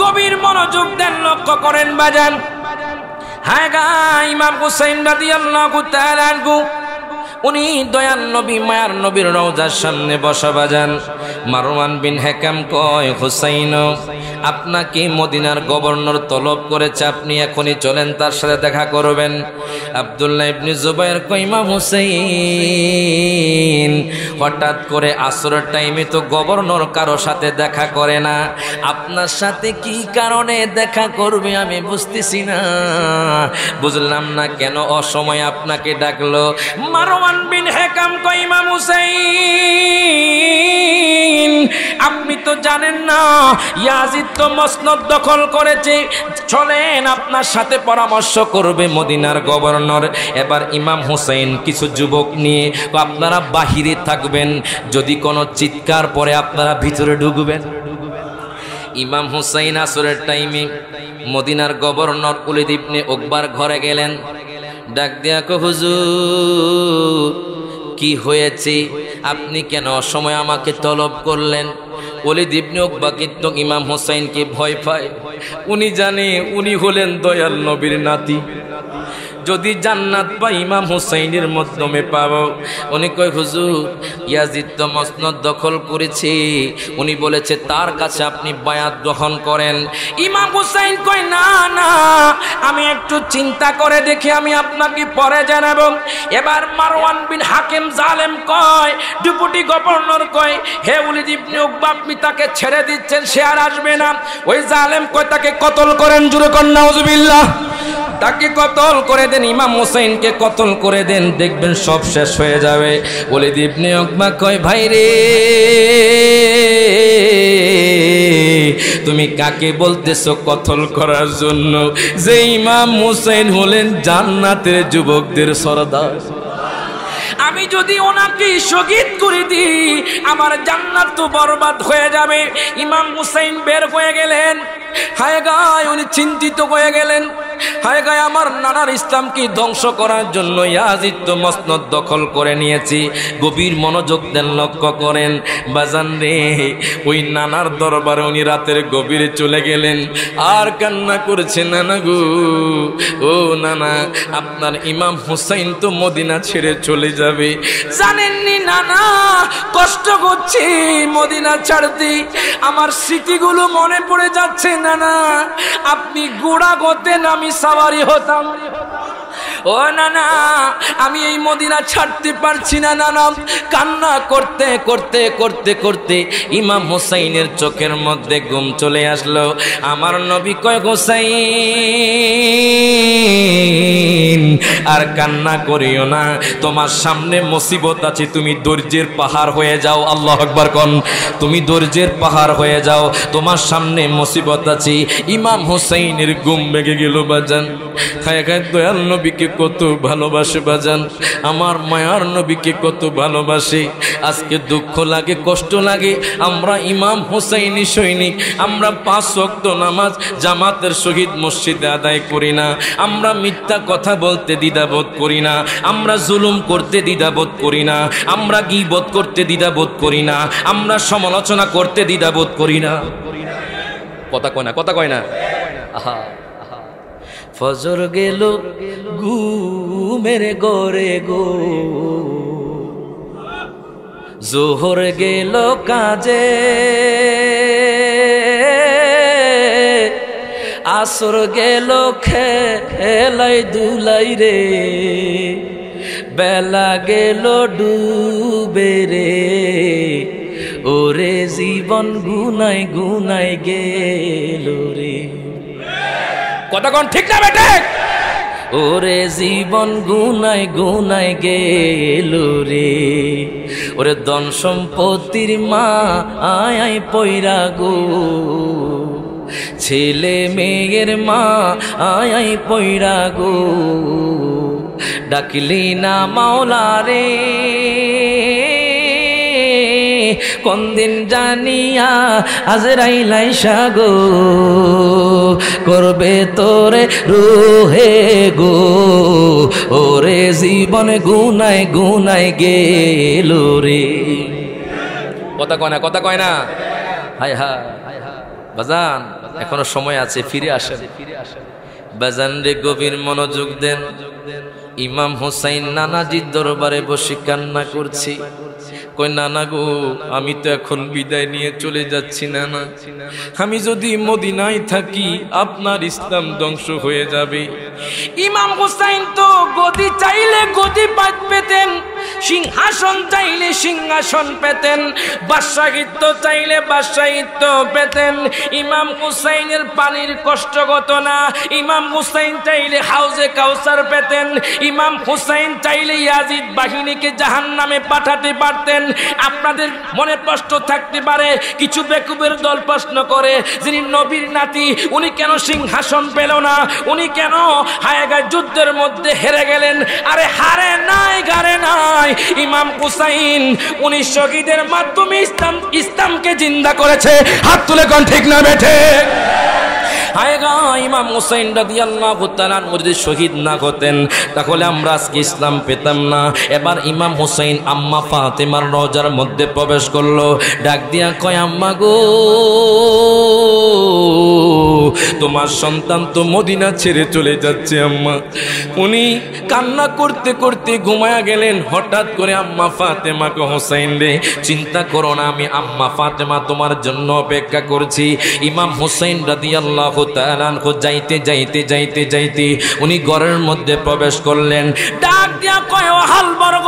গভীর মনোযোগ দেন, লক্ষ্য করেন বাজান। হ্যাঁ গা, ইমাম হুসাইন রাদিয়াল্লাহু তাআলা আনহু, উনি দয়াল নবী মায়ার নবীর রওজার সামনে বসা। বাজান মারওয়ান বিন হেকাম কয়, হুসাইন, আপনাকে মদিনার গভর্নর তলব করেছে, আপনি এখনই চলেন, তার সাথে দেখা করবেন। আব্দুল্লাহ ইবনে জুবায়ের কয়, ইমাম হুসাইন, হঠাৎ করে আসরের টাইমে তো গভর্নর কারো সাথে দেখা করে না, আপনার সাথে কি কারণে দেখা করবে আমি বুঝতেছি না, বুঝলাম না কেন অসময়ে আপনাকে ডাকলো। মারওয়ান বিন হেকাম কয়, ইমাম হুসাইন, আপনি তো জানেন না ইয়াজিদ তো মসনদ দখল করেছে, চলেন আপনার সাথে পরামর্শ করবে মদিনার গভর্নর। এবার ইমাম হুসাইন কিছু যুবক নিয়ে, আপনারা বাহিরে থাকবেন, যদি কোনো চিৎকার পরে আপনারা ভিতরে ঢুকবেন। ইমাম হুসাইন আসরের টাইমে মদিনার গভর্নর উলিদ ইবনে উকবার ঘরে গেলেন। ডাক দিয়া কো, হুজুর কি হয়েছে, আপনি কেন অসময় আমাকে তলব করলেন? উলিদ ইবনে উকবা কিন্তু ইমাম হুসাইনকে ভয় পায়। উনি জানে উনি হলেন দয়াল নবীর নাতি, যদি জান্নাত পাই ইমাম হুসাইনের মাধ্যমে পাবো। উনি কয়, হুজুর ইয়াজিদ তো মসনদ দখল করেছে, উনি বলেছে তার কাছে আপনি বায়াত গ্রহণ করেন। ইমাম হুসাইন কয়, না না, আমি একটু চিন্তা করে দেখি, আমি আপনাকে পরে জানাবো। এবার মারওয়ান বিন হাকিম জালেম কয়, ডেপুটি গভর্নর কয়, হে উলিদ ইবনে উকবা, আপনি তাকে ছেড়ে দিচ্ছেন, সে আর আসবে না। ওই জালেম কয়, তাকে কতল করেন। জোরে কর নাউজুবিল্লাহ। তাকে কতল করে দেন, ইমাম হোসেনকে কতল করে দেন, দেখবেন সব শেষ হয়ে যাবে। ওয়ালিদ ইবনে উকবা কয় ভাই রে তুমি কাকে বলতেছো কতল করার জন্য? যে ইমাম হোসেন হলেন জান্নাতের যুবকদের সরদার। আমি যদি ওনাকে শহীদ করে দিই আমার জান্নাত তো বরবাদ হয়ে যাবে। ইমাম হুসাইন বের হয়ে গেলেন, হায় গায় উনি চিন্তিত হয়ে গেলেন, হায় গায় আমার নানার ইসলামকে ধ্বংস করার জন্য ইয়াজিদ তো মসনদ দখল করে নিয়েছি। গভীর মনোযোগ দেন, লক্ষ্য করেন বাজান রে, ওই নানার দরবারে উনি রাতের গভীরে চলে গেলেন আর কান্না করেছে, নানা গো ও নানা আপনার ইমাম হুসাইন তো মদিনা ছেড়ে চলে যাবে। জানেননি নানা কষ্ট করছি মদিনা ছাড়তে, আমার স্মৃতিগুলো মনে পড়ে যাচ্ছে নানা, আপনি ঘোড়া হতেন আমি সাওয়ারি হতাম। ও নানা আমি এই মদিনা ছাড়তে পারছি না নানা। কান্না করতে করতে করতে করতে ইমাম হুসাইনের চোখের মধ্যে ঘুম চলে আসলো। আমার নবী কয় হুসাইন আর কান্না করিও না, তোমার সামনে মুসিবত আছে, তুমি ধৈর্যের পাহাড় হয়ে যাও। আল্লাহু আকবার কোন, তুমি ধৈর্যের পাহাড় হয়ে যাও, তোমার সামনে মুসিবত আছে। ইমাম হুসাইনের ঘুম ভেঙে গেল বাজান। খায় খায় দয়াল নবীকে কত ভালোবাসে বাজান, আমার মায়ার নবীকে কত ভালোবাসে। আজকে দুঃখ লাগে, কষ্ট লাগে, আমরা ইমাম হুসাইনি সৈনিক, আমরা 5 ওয়াক্ত নামাজ জামাতের সহিত মসজিদে আদায় করি না, আমরা মিথ্যা কথা বলতে দ্বিধাবোধ করি না, আমরা জুলুম করতে দ্বিধাবোধ করি না, আমরা গীবত করতে দ্বিধাবোধ করি না, আমরা সমালোচনা করতে দ্বিধাবোধ করি না। কথা কয় না, কথা কয় না। আহা ফজর গেল ঘুমের ঘরে গো, জোহর গেল কাজে, আসর গেল খেলাই দুলাই রে, বেলা গেল ডুবে রে, ওরে জীবন গুনাই গুনাই গেল রে। কথা কোন ঠিক না বেটে? ওরে জীবন গুনাই গুনাই গেল রে, ওরে ধন সম্পত্তির মা আয় পয়রা গো, ছেলে মেয়ের মা আয় পয়রা গো, ডাকলি না মাওলা রে, কোন দিন জানিয়া আজরাইল আইসা গো, করবে তোরে রুহে গো, ওরে জীবন গুনাই গুনাই গেল রে। কথা কয় না, কথা কয় না। হায় হায় বাজান এখনো সময় আছে, ফিরে আসেন বাজান রে, গভীর মনোযোগ দেন। ইমাম হুসাইন নানাজির দরবারে বসে কান্না করছি, কই নানা গো আমি তো এখন বিদায় নিয়ে চলে যাচ্ছি নানা, আমি যদি মদিনায় থাকি আপনার ইসলাম ধ্বংস হয়ে যাবে। ইমাম হুসাইন তো গদি চাইলে গদি পেতেন, সিংহাসন চাইলে সিংহাসন পেতেন, বাদশাহিত্ব চাইলে বাদশাহিত্ব পেতেন। ইমাম হুসাইনের পানির কষ্ট হতো না, ইমাম হুসাইন চাইলে হাউজে কাউসার পেতেন, ইমাম হুসাইন চাইলে ইয়াজিদ বাহিনীকে জাহান্নামে পাঠাতে পারতেন। আপনাদের মনে প্রশ্ন থাকতে পারে, কিছু বেকুবের দল প্রশ্ন করে, যিনি নবীর নাতি উনি কেন সিংহাসন পেল না, উনি কেন হায়গায় যুদ্ধের মধ্যে হেরে গেলেন? আরে হারে নাই গারে নাই, ইমাম হুসাইন উনি শহীদের মাধ্যমে ইসলামকে জিন্দা করেছে। হাত তুলে কোন ঠিক না বেঠে? হায়গা ইমাম হুসাইন রাদিয়াল্লাহু তাআলা যদি শহীদ না হতেন তাহলে আমরা আজকে ইসলাম পেতাম না। এবার ইমাম হুসাইন আম্মা ফাতেমার রওজার মধ্যে প্রবেশ করলো, ডাক দিয়া কয় আম্মা গো তোমার সন্তান তো মদিনা ছেড়ে চলে যাচ্ছে আম্মা। উনি কান্না করতে করতে ঘুমায়া গেলেন। হঠাৎ করে আম্মা ফাতেমা কে হুসাইন রে চিন্তা করো না, আমি আম্মা ফাতেমা তোমার জন্য অপেক্ষা করছি। ইমাম হুসাইন রাদিয়াল্লাহু তাআলা আনহু যাইতে যাইতে যাইতে যাইতে উনি ঘরের মধ্যে প্রবেশ করলেন। ডাক দিয়া কয় ও হালবর্গ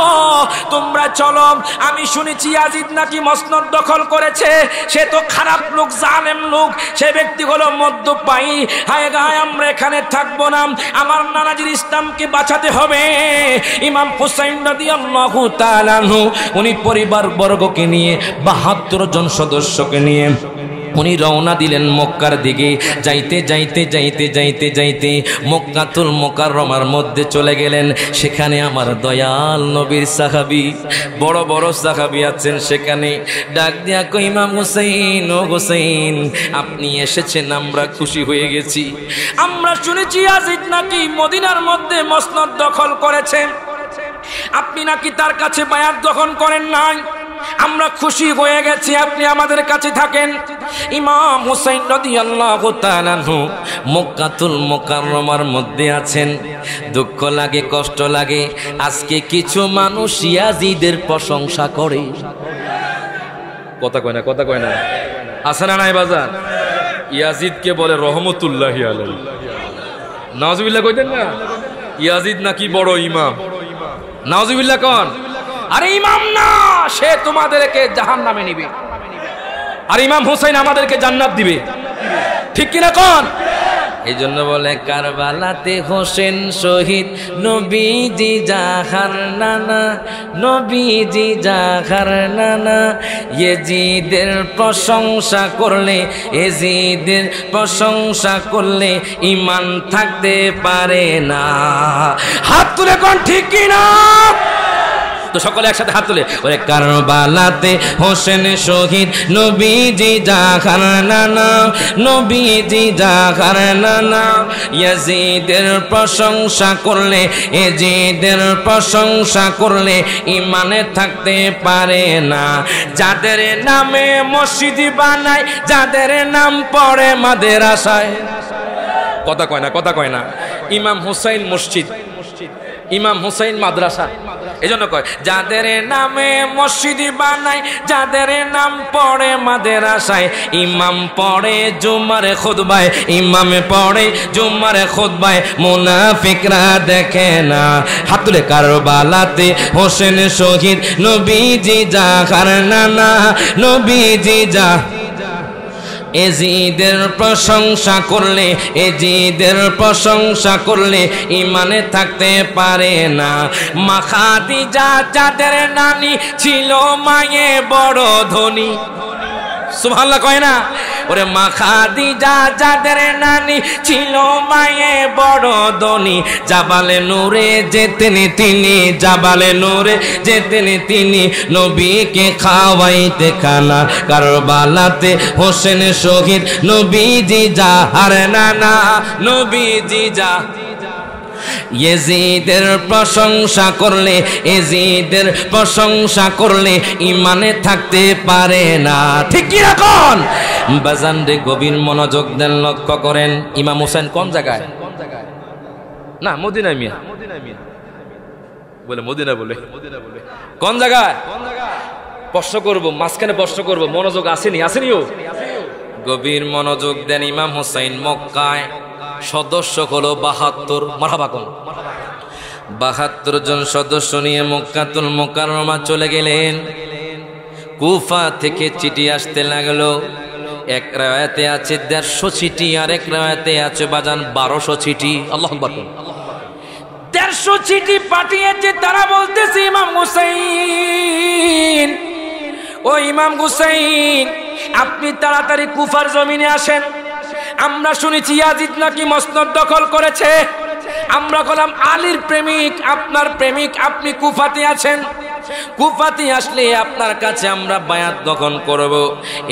তোমরা চলো, আমি শুনেছি ইয়াজিদ নাকি মসনদ দখল করেছে, সে তো খারাপ লোক, জালেম লোক, সে ব্যক্তি হলো মধ্য পাই, হায় গায় আমরা এখানে থাকবো না, আমার নানাজির ইসলামকে বাঁচাতে হবে। ইমাম হুসাইন রাদিয়াল্লাহু তাআলা আনহু উনি পরিবার বর্গকে নিয়ে ৭২ জন সদস্যকে নিয়ে উনি রওনা দিলেন মক্কার দিকে। যাইতে যাইতে যাইতে যাইতে যাইতে মক্কাতুল মুকাররমার মধ্যে চলে গেলেন। সেখানে আমার দয়াল নবীর সাহাবী, বড় বড় সাহাবী আছেন, সেখানে ডাক দিয়া কই ইমাম হুসাইন, ও হুসাইন আপনি এসেছেন, আমরা খুশি হয়ে গেছি। আমরা শুনেছি ইয়াজিদ নাকি মদিনার মধ্যে মসনদ দখল করেছেন, আপনি নাকি তার কাছে বায়াত গ্রহণ করেন নাই, আমরা খুশি হয়ে গেছি, আপনি আমাদের কাছে থাকেন। ইমাম হুসাইন রাদিয়াল্লাহু তাআলা আনহু মক্কাতুল মুকাররমার মধ্যে আছেন। দুঃখ লাগে, কষ্ট লাগে, আজকে কিছু মানুষ ইয়াজিদের প্রশংসা করে। কথা কয় না, কথা কয় না, আছে না নাই বাজার? ইয়াজিদকে বলে রহমতুল্লাহি আলাইহি, নাউজুবিল্লাহ কইতেন না? ইয়াজিদ নাকি বড় ইমাম, নাউজুবিল্লাহ কোন? আরে ইমাম না, সে তোমাদেরকে জাহান্নামে নিবে, আর ইমাম হুসাইন আমাদেরকে জান্নাত দিবে, ঠিক কিনা কোন? এই জন্য বলে কারবালাতে হোসেন শহীদ, নবীজি জাহার নানা, নবীজি জাহার নানা। ইয়াজিদের প্রশংসা করলে, ইয়াজিদের প্রশংসা করলে ঈমান থাকতে পারে না। হাত তুলে কোন ঠিক কিনা? তো সকলে একসাথে হাত তুলে ওরে কারবালাতে হোসেন শহীদ, নবীজি জাহার নানা, নবীজি জাহার নানা। ইয়াজিদের প্রশংসা করলে, ইয়াজিদের প্রশংসা করলে ঈমানে থাকতে পারে না। যাদের নামে মসজিদ বানায়, যাদের নাম পড়ে মাদ্রাসায়, কথা কয় না, কথা কয় না। ইমাম হুসাইন মসজিদ, ইমাম হুসাইন মাদ্রাসা। এই জন্য কয় যাদের নামে মসজিদ বানায়, যাদের নাম পড়ে মাদ্রাসায়, ইমাম পড়ে জুমার খুতবায়, ইমামে পড়ে জুমার খুতবায়, মুনাফিকরা দেখে না। হাত তুলে কারবালাতে হোসেন শহীদ, নবীজি জাহার নানা, নবীজি জা। ইয়াজিদের প্রশংসা করলে, ইয়াজিদের প্রশংসা করলে ঈমানে থাকতে পারে না। মা খাদিজা যাদের নানি ছিল মায়ে বড় ধনী, সুবহানাল্লাহ কয় না? ওরে মা খাদিজা যাদের নানি ছিল মায়ে বড় ধনী। জাবালে নূরে যেতেন তিনি, জাবালে নূরে যেতেন তিনি, নবীকে খাওয়াইতে খানা। কারবালাতে হোসেন শহীদ, নবীজি জাহার নানা, নবীজি জা। ইয়াজিদের প্রশংসা করলে, ইয়াজিদের প্রশংসা করলে ঈমানে থাকতে পারে না, ঠিক কি রাখুন? বাজান রে গভীর মনোযোগ দেন, লক্ষ্য করেন। ইমাম হুসাইন কোন জায়গায়? না মদিনা মিয়া বলে, মদিনা বলে, কোন জায়গায়? প্রশ্ন করবো, মাঝখানে প্রশ্ন করবো, মনোযোগ আসেনি, আসেনিও? গভীর মনোযোগ দেন। ইমাম হুসাইন মক্কায় সদস্য হলো ৭২, মারহাবা কোন? ৭২ জন সদস্য নিয়ে মক্কাতুল মুকাররমা চলে গেলেন। কুফা থেকে চিঠি আসতে লাগলো। এক রায়াতে আছে ১৫০ চিঠি, আর এক রায়াতে আছে বাজান ১২০০ চিঠি। আল্লাহু আকবার। ১৫০ চিঠি পাঠিয়েছে। তারা বলতেছে ইমাম হুসাইন, ও ইমাম হুসাইন আপনি তাড়াতাড়ি কুফার জমিনে আসেন। আমরা শুনেছি ইয়াজিদ নাকি মসনদ দখল করেছে। আমরা বললাম আলীর প্রেমিক, আপনার প্রেমিক, আপনি কুফাতে আছেন, কুফাতে আসলে আপনার কাছে আমরা বায়াত গ্রহণ করব।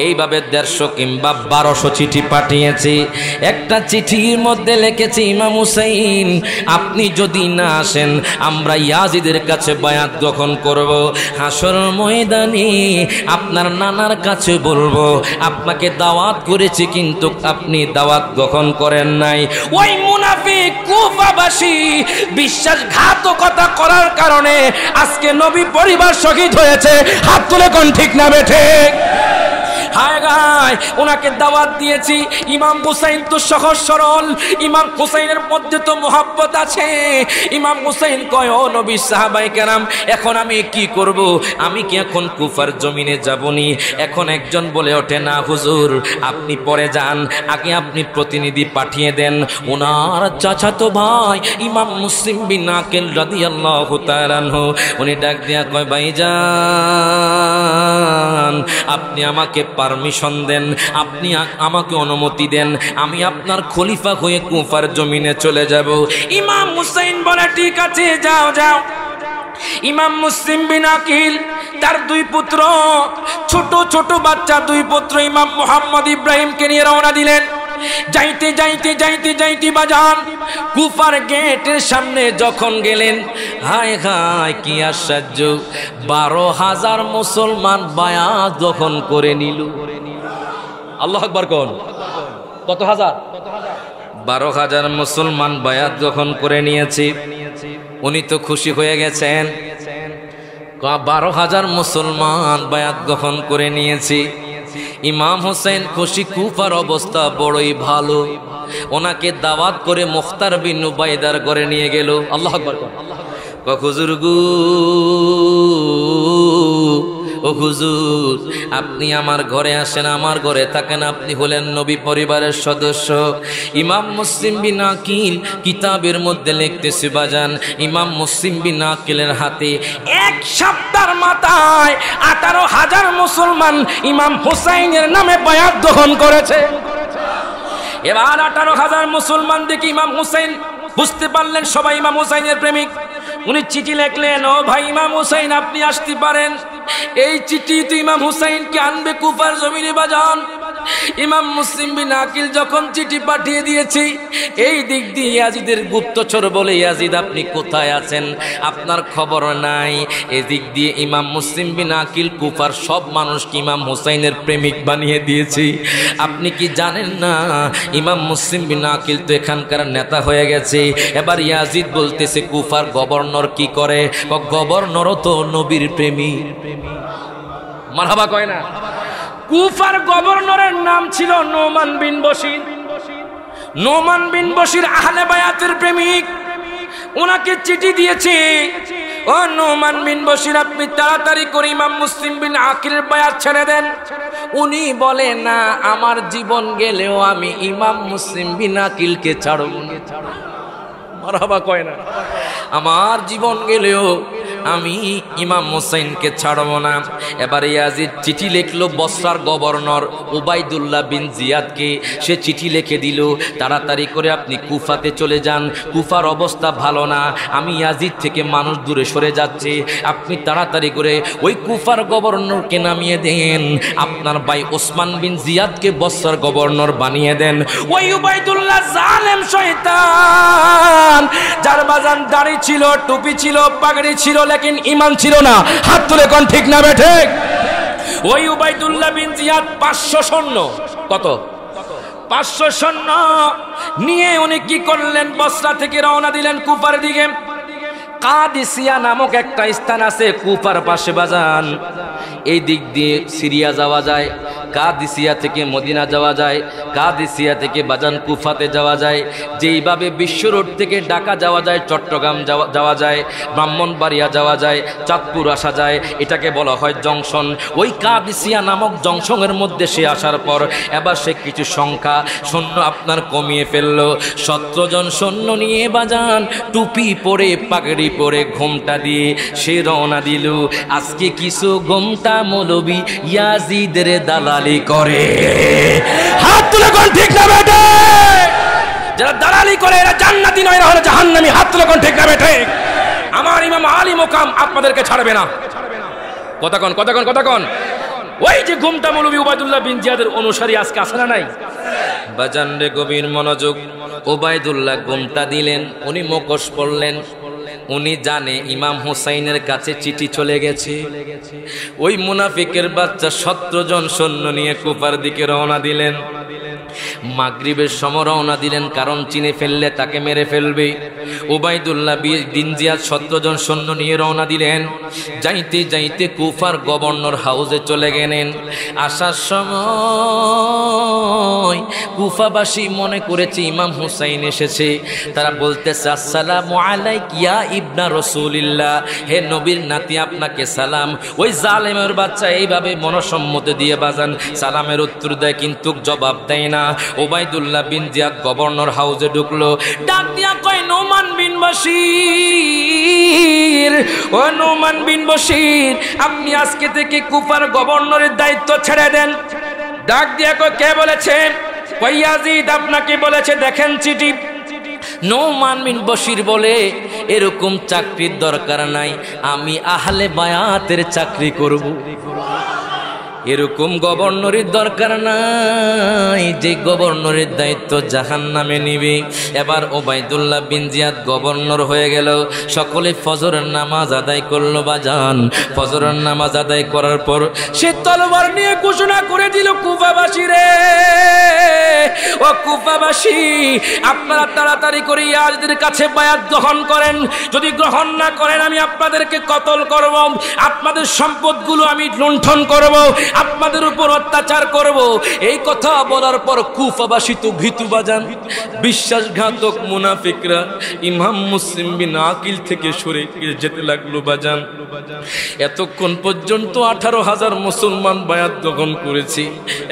এইভাবে ১৫০ কিংবা ১২০০ চিঠি পাঠিয়েছি। একটা চিঠির মধ্যে লিখেছি ইমাম হুসাইন আপনি যদি না আসেন আমরা ইয়াজিদের কাছে বায়াত গ্রহণ করব। হাসর ময়দানে আপনার নানার কাছে বলবো আপনাকে দাওয়াত করেছি, কিন্তু আপনি দাওয়াত গ্রহণ করেন নাই। ওই মুনাফিক কুফাবাসী বিশ্বাসঘাতকতা করার কারণে আজকে নবী পরিবার শহীদ হয়েছে। হাত তুলে কোন ঠিক না বেঠে? হায় গায় ওনাকে দাওয়াত দিয়েছি। ইমাম হুসাইন তো সহজ সরল, ইমাম হুসাইনের মধ্যে তো মোহাব্বত আছে। ইমাম হুসাইন কয়, ও নবী সাহাবায়ে কেরাম, এখন আমি কি করব? আমি কি এখন কুফার জমিনে যাবনি? এখন একজন বলে ওঠে, না হুজুর, আপনি পরে যান, আগে আপনি প্রতিনিধি পাঠিয়ে দেন। ওনার চাচাতো ভাই ইমাম মুসলিম বিন আকিল রাদিয়াল্লাহু তাআলা আনহু, উনি ডাক দিয়া কয়, ভাইজান, আপনি আমাকে পারমিশন দেন, আপনি আমাকে অনুমতি দেন, আমি আপনার খলিফা হয়ে কুফার জমিনে চলে যাব। ইমাম হুসাইন বলে, ঠিক আছে, যাও যাও। ইমাম মুসলিম বিন আকিল তার দুই পুত্র, ছোট ছোট বাচ্চা দুই পুত্র ইমাম মুহাম্মদ ইব্রাহিমকে নিয়ে রওনা দিলেন। যাইতে যাইতে যাইতে যাইতে বাজান কুফার গেটের সামনে যখন গেলেন, হায় হায় কি আশ্চর্য, 12,000 মুসলমান বায়াত যখন করে নিল। আল্লাহু আকবার কোন, কত হাজার? 12,000 মুসলমান বায়াত যখন করে নিয়েছে। উনি তো খুশি হয়ে গেছেন, 12,000 মুসলমান বায়াত গ্রহণ করে নিয়েছি। ইমাম হুসাইন খুশি, কুফার অবস্থা বড়ই ভালো। ওনাকে দাওয়াত করে মুখতার বিন উবাইদার ঘরে নিয়ে গেল। আল্লাহু আকবার। হুজুর গো, ও হুজুর, আপনি আমার ঘরে আসেন, আমার ঘরে থাকেন, আপনি হলেন নবী পরিবারের সদস্য। ইমাম মুসলিম বিন আকিল কিতাবের মধ্যে লিখতেছে বাজান, ইমাম মুসলিম বিন আকিলের হাতে এক সপ্তাহের মাথায় 18,000 মুসলমান ইমাম হুসাইনের নামে বায়াত গ্রহণ করেছে। এবার 18,000 মুসলমান দেখে ইমাম হুসাইন বুঝতে পারলেন সবাই ইমাম হুসাইনের প্রেমিক। উনি চিঠি লিখলেন, ও ভাই ইমাম হুসাইন, আপনি আসতে পারেন। এই চিঠি তো ইমাম হুসাইনকে আনবে কুফার জমিনে বাজান। ইমাম মুসলিম বিন আকিল যখন চিঠি পাঠিয়ে দিয়েছি, এই দিক দিয়ে ইয়াজিদের গুপ্তচর বলে, ইয়াজিদ আপনি কোথায় আছেন, আপনার খবর নাই। এদিক দিয়ে ইমাম মুসলিম বিন আকিল কুফার সব মানুষকে ইমাম হুসাইনের প্রেমিক বানিয়ে দিয়েছি। আপনি কি জানেন না, ইমাম মুসলিম বিন আকিল তো এখানকার নেতা হয়ে গেছে। এবার ইয়াজিদ বলতেছে, কুফার গভর্নর কি করে? গভর্নরও তো নবীর প্রেমিক। মারহাবা কয় না? কুফার গভর্নরের নাম ছিল নোমান বিন বশির। নোমান বিন বশির আহলে বায়াতের প্রেমিক। ওনাকে চিঠি দিয়েছে, ও নোমান বিন বশির, আপনি তাড়াতাড়ি করে ইমাম মুসলিম বিন আকিলের বায়াত ছেড়ে দেন। উনি বলে, না, আমার জীবন গেলেও আমি ইমাম মুসলিম বিন আকিলকে ছাড়ব না। মারহাবা কয় না? আমার জীবন গেলেও আমি ইমাম হুসাইনকে ছাড়ব না। এবার ইয়াজিদ চিঠি লিখলো বসরার গভর্নর উবাইদুল্লাহ বিন জিয়াদকে। সে চিঠি লিখে দিল, তাড়াতাড়ি করে আপনি কুফাতে চলে যান, কুফার অবস্থা ভালো না, আমি ইয়াজিদ থেকে মানুষ দূরে সরে যাচ্ছে, আপনি তাড়াতাড়ি করে ওই কুফার গভর্নরকে নামিয়ে দেন, আপনার ভাই ওসমান বিন জিয়াদকে বসরার গভর্নর বানিয়ে দেন। ওই উবাইদুল্লাহ জালেম শয়তান, যার বাজান দাড়ি ছিল, টুপি ছিল, পাগড়ি ছিল, লেকিন ঈমান ছিল না। হাত তুলে কোন ঠিক না বেঠে? ওই উবাইদুল্লাহ বিন জিয়াদ 500 সৈন্য, কত? 500 সৈন্য নিয়ে উনি কি করলেন, বসরা থেকে রওনা দিলেন কুফার দিকে। কাদিসিয়া নামক একটা স্থান আছে কুফার পাশে বাজান। এই দিক দিয়ে সিরিয়া যাওয়া যায়, কাদিসিয়া থেকে মদিনা যাওয়া যায়, কাদিসিয়া থেকে বাজান কুফাতে যাওয়া যায়। যেইভাবে বিশ্ব রোড থেকে ঢাকা যাওয়া যায়, চট্টগ্রাম যাওয়া যায়, ব্রাহ্মণবাড়িয়া যাওয়া যায়, চাঁদপুর আসা যায়, এটাকে বলা হয় জংশন। ওই কাদিসিয়া নামক জংশনের মধ্যে সে আসার পর এবার সে কিছু সংখ্যা সৈন্য আপনার কমিয়ে ফেললো। 17 জন সৈন্য নিয়ে বাজান টুপি পরে, পাগড়ি পরে, ঘোমটা দিয়ে সে রওনা দিল। আজকে কিছু ঘোমটা মৌলবি ইয়াজিদের দালালি করে। হাত তুলে কোন ঠিক না বেঠে? যারা দালালি করে এরা জান্নাতি নয়, এরা হলো জাহান্নামী। হাত তুলে কোন ঠিক না বেঠে? আমার ইমাম আলী মুকাম আপনাদেরকে ছাড়বে না। কথা কোন? ওই যে ঘুমটা মৌলবি উবাইদুল্লাহ বিন জিয়াদের অনুসারী আজকে আসে না নাই? বাজান রে গভীর মনোযোগ। উবাইদুল্লাহ ঘুমটা দিলেন, উনি মুখোশ পড়লেন। উনি জানে ইমাম হুসাইনের কাছে চিঠি চলে গেছে। ওই মুনাফিকের বাচ্চা 17 জন সৈন্য নিয়ে কুফার দিকে রওনা দিলেন। মাগরিবের সময় রওনা দিলেন, কারণ চিনে ফেললে তাকে মেরে ফেলবে। উবাইদুল্লাহ বিন জিয়াদ 17 জন সৈন্য নিয়ে রওনা দিলেন। যাইতে যাইতে কুফার গভর্নর হাউসে চলে গেলেন। আসার সময় কুফাবাসী মনে করেছে ইমাম হুসাইন এসেছে। তারা বলতেছে, আসসালামু আলাইকা ইয়া ইবনা রাসূলিল্লাহ, হে নবীর নাতি আপনাকে সালাম। ওই জালেমের বাচ্চা এইভাবে মনসম্মতি দিয়ে বাজান সালামের উত্তর দেয়, কিন্তু জবাব দেয় না। উবাইদুল্লাহ বিন জিয়াদ গভর্নর হাউসে ঢুকলো, ডাক দিয়া কয়, নোমান বিন বশীর, ও নোমান বিন বশীর, আপনি আজকে থেকে কুফার গভর্নরের দায়িত্ব ছেড়ে দেন। ডাক দিয়া কয়, কে বলেছে? কয়, ইয়াজিদ আপনাকে বলেছে, দেখেন চিঠি। নোমান বিন বশীর বলে, এরকম চাকরির দরকার নাই, আমি আহলে বায়াতের চাকরি করব। এরকম গভর্নরের দরকার নাই যে গভর্নরের দায়িত্ব জাহান্নামে নিবে। এবার উবাইদুল্লাহ বিন জিয়াদ গভর্নর হয়ে গেল। সকলে ফজরের নামাজ আদায় করলো বাজান। ফজরের নামাজ আদায় করার পর সে তলোয়ার নিয়ে ঘোষণা করে দিল, কুফাবাসী রে, ও কুফাবাসী, আপনারা তাড়াতাড়ি করে ইয়াজিদের কাছে বায়াত গ্রহণ করেন। যদি গ্রহণ না করেন আমি আপনাদেরকে কতল করব, আপনাদের সম্পদগুলো আমি লুণ্ঠন করব, আপনাদের উপর অত্যাচার করব। এই কথা বলার পর কুফাবাসী তো ভীতু বাজান। বিশ্বাসঘাতক মুনাফিকরা ইমাম মুসলিম বিন আকিল থেকে সরে যেতে লাগলো বাজান। এতক্ষণ পর্যন্ত 18,000 মুসলমান বায়াত গ্রহণ করেছি,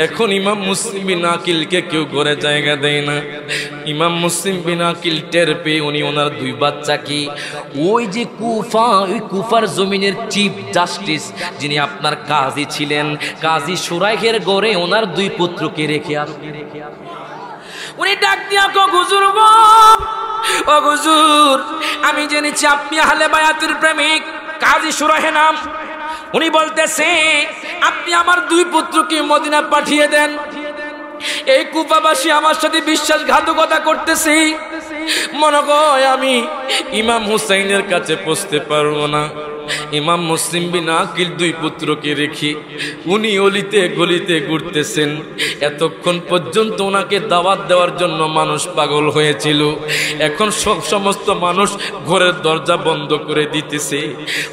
এখন ইমাম মুসলিম বিন আকিলকে কেউ ঘরে জায়গা দেয় না। ইমাম মুসলিম বিন আকিল টের পেয়ে উনি ওনার 2 বাচ্চাকে, ওই যে কুফা, ওই কুফার জমিনের চিফ জাস্টিস যিনি আপনার কাজী ছিলেন, কাজী সুরাইহের ঘরে ওনার 2 পুত্রকে রেখে আসলেন। উনি ডাক দিয়া কো, হুজুর গো, ও হুজুর, আমি জেনেছি আপনি আহলে বায়াতের প্রেমিক, কাজী সুরাইহ নাম। উনি বলতেছে, আপনি আমার 2 পুত্রকে মদিনা পাঠিয়ে দেন। এই কুফাবাসী আমার সাথে বিশ্বাসঘাতকতা করতেছে, মনে হয় আমি ইমাম হুসাইনের কাছে পৌঁছতে পারবো না। ইমাম মুসলিম বিন আকিল 2 পুত্রকে রেখে উনি অলিতে গলিতে ঘুরতেছেন। এতক্ষণ পর্যন্ত ওনাকে দাওয়াত দেওয়ার জন্য মানুষ পাগল হয়েছিল, এখন সমস্ত মানুষ ঘরের দরজা বন্ধ করে দিতেছে।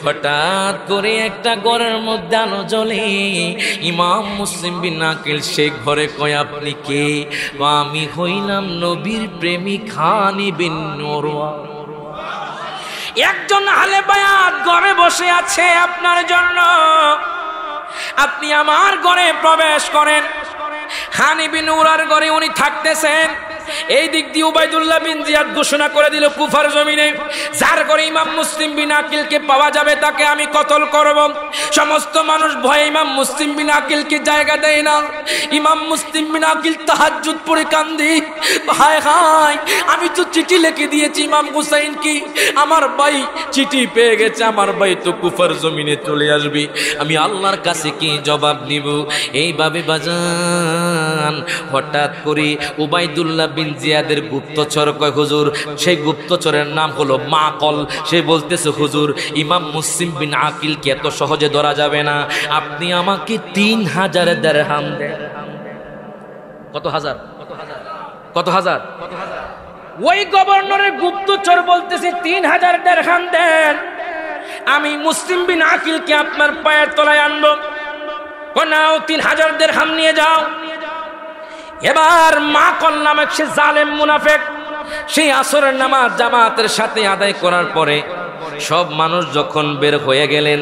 হঠাৎ করে একটা ঘরের মধ্যে আলো জ্বলে। ইমাম মুসলিম বিন আকিল সে ঘরে কয়, আপনি কে? আমি হইলাম নবীর প্রেমিক খানি বিন নোরওয়া। একজন আহলে বায়াত ঘরে বসে আছে আপনার জন্য, আপনি আমার ঘরে প্রবেশ করেন। খানি বিন উরার ঘরে উনি থাকতেছেন। এই দিক দিয়ে উবাইদুল্লাহ বিন জিয়াদ ঘোষণা করে দিল কুফার জমিনে, যার ঘরে ইমাম মুসলিম বিন আকিলকে পাওয়া যাবে তাকে আমি কতল করব। সমস্ত মানুষ ভয়ে ইমাম মুসলিম বিন আকিলকে জায়গা দেয় না। ইমাম মুসলিম বিন আকিল তাহাজ্জুদ পড়ে কান্দি, হায় হায়, আমি তো চিঠি লিখে দিয়েছি ইমাম হুসাইনকে, আমার ভাই চিঠি পেয়ে গেছে, আমার ভাই তো কুফার জমিনে চলে আসবে, আমি আল্লাহর কাছে কি জবাব দিব? এইভাবে বাজান হঠাৎ করে উবাইদুল্লাহ বিন জিয়াদের গুপ্তচর কয়, হুজুর, সেই গুপ্তচরের নাম হলো মাকল। সে বলতেছে, হুজুর, ইমাম মুসলিম বিন আকিলকে এত সহজে ধরা যাবে না, আপনি আমাকে 3000 দিরহাম দেন। কত হাজার? কত হাজার? ওই গভর্নরের গুপ্তচর বলতেছে, 3000 দিরহাম দেন, আমি মুসলিম বিন আকিলকে আপনার পায়ের তলায় আনবো। নাও 3000 দিরহাম নিয়ে যাও। এবার মাকল নামক সে জালেম মুনাফিক, সেই আসরের নামাজ জামাতের সাথে আদায় করার পরে সব মানুষ যখন বের হয়ে গেলেন,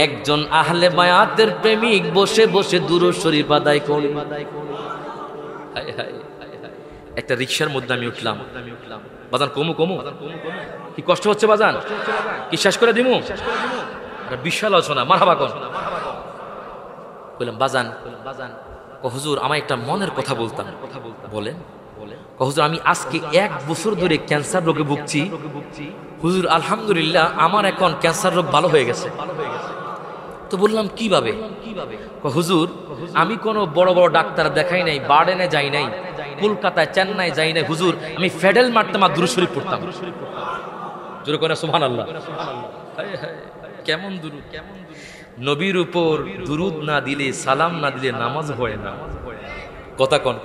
একজন আহলে বায়াতের প্রেমিক বসে বসে দুরূদ শরীফ আদায় করলেন। একটা রিকশার মধ্যে আমি উঠলাম, বাজান কমু কমু, কি কষ্ট হচ্ছে বাজান, কি শেষ করে দিমু? বিশাল আলোচনা, মারহাবা কোন বললাম। বাজান হুজুর, আমার একটা মনের কথা বলতাম। বলেন। হুজুর, আমি আজকে 1 বছর ধরে ক্যান্সার রোগে ভুগছি। হুজুর, আলহামদুলিল্লাহ আমার এখন ক্যান্সার রোগ ভালো হয়ে গেছে। তো বললাম, কিভাবে? হুজুর, আমি কোনো বড় বড় ডাক্তার দেখাই নাই, বার্ডেনে যাই নাই, কলকাতায় চেন্নাই যাই নাই। হুজুর, আমি ফেডেল মারতাম আর দুরূদ শরীফ পড়তাম। জোরে করে সুবহানাল্লাহ। কেমন দুরূদ, কেমন দুরূদ! নবীর উপর দুরুদ না দিলে, সালাম না দিলে নামাজ হয় না। কথা কন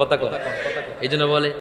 এই জন্য বলে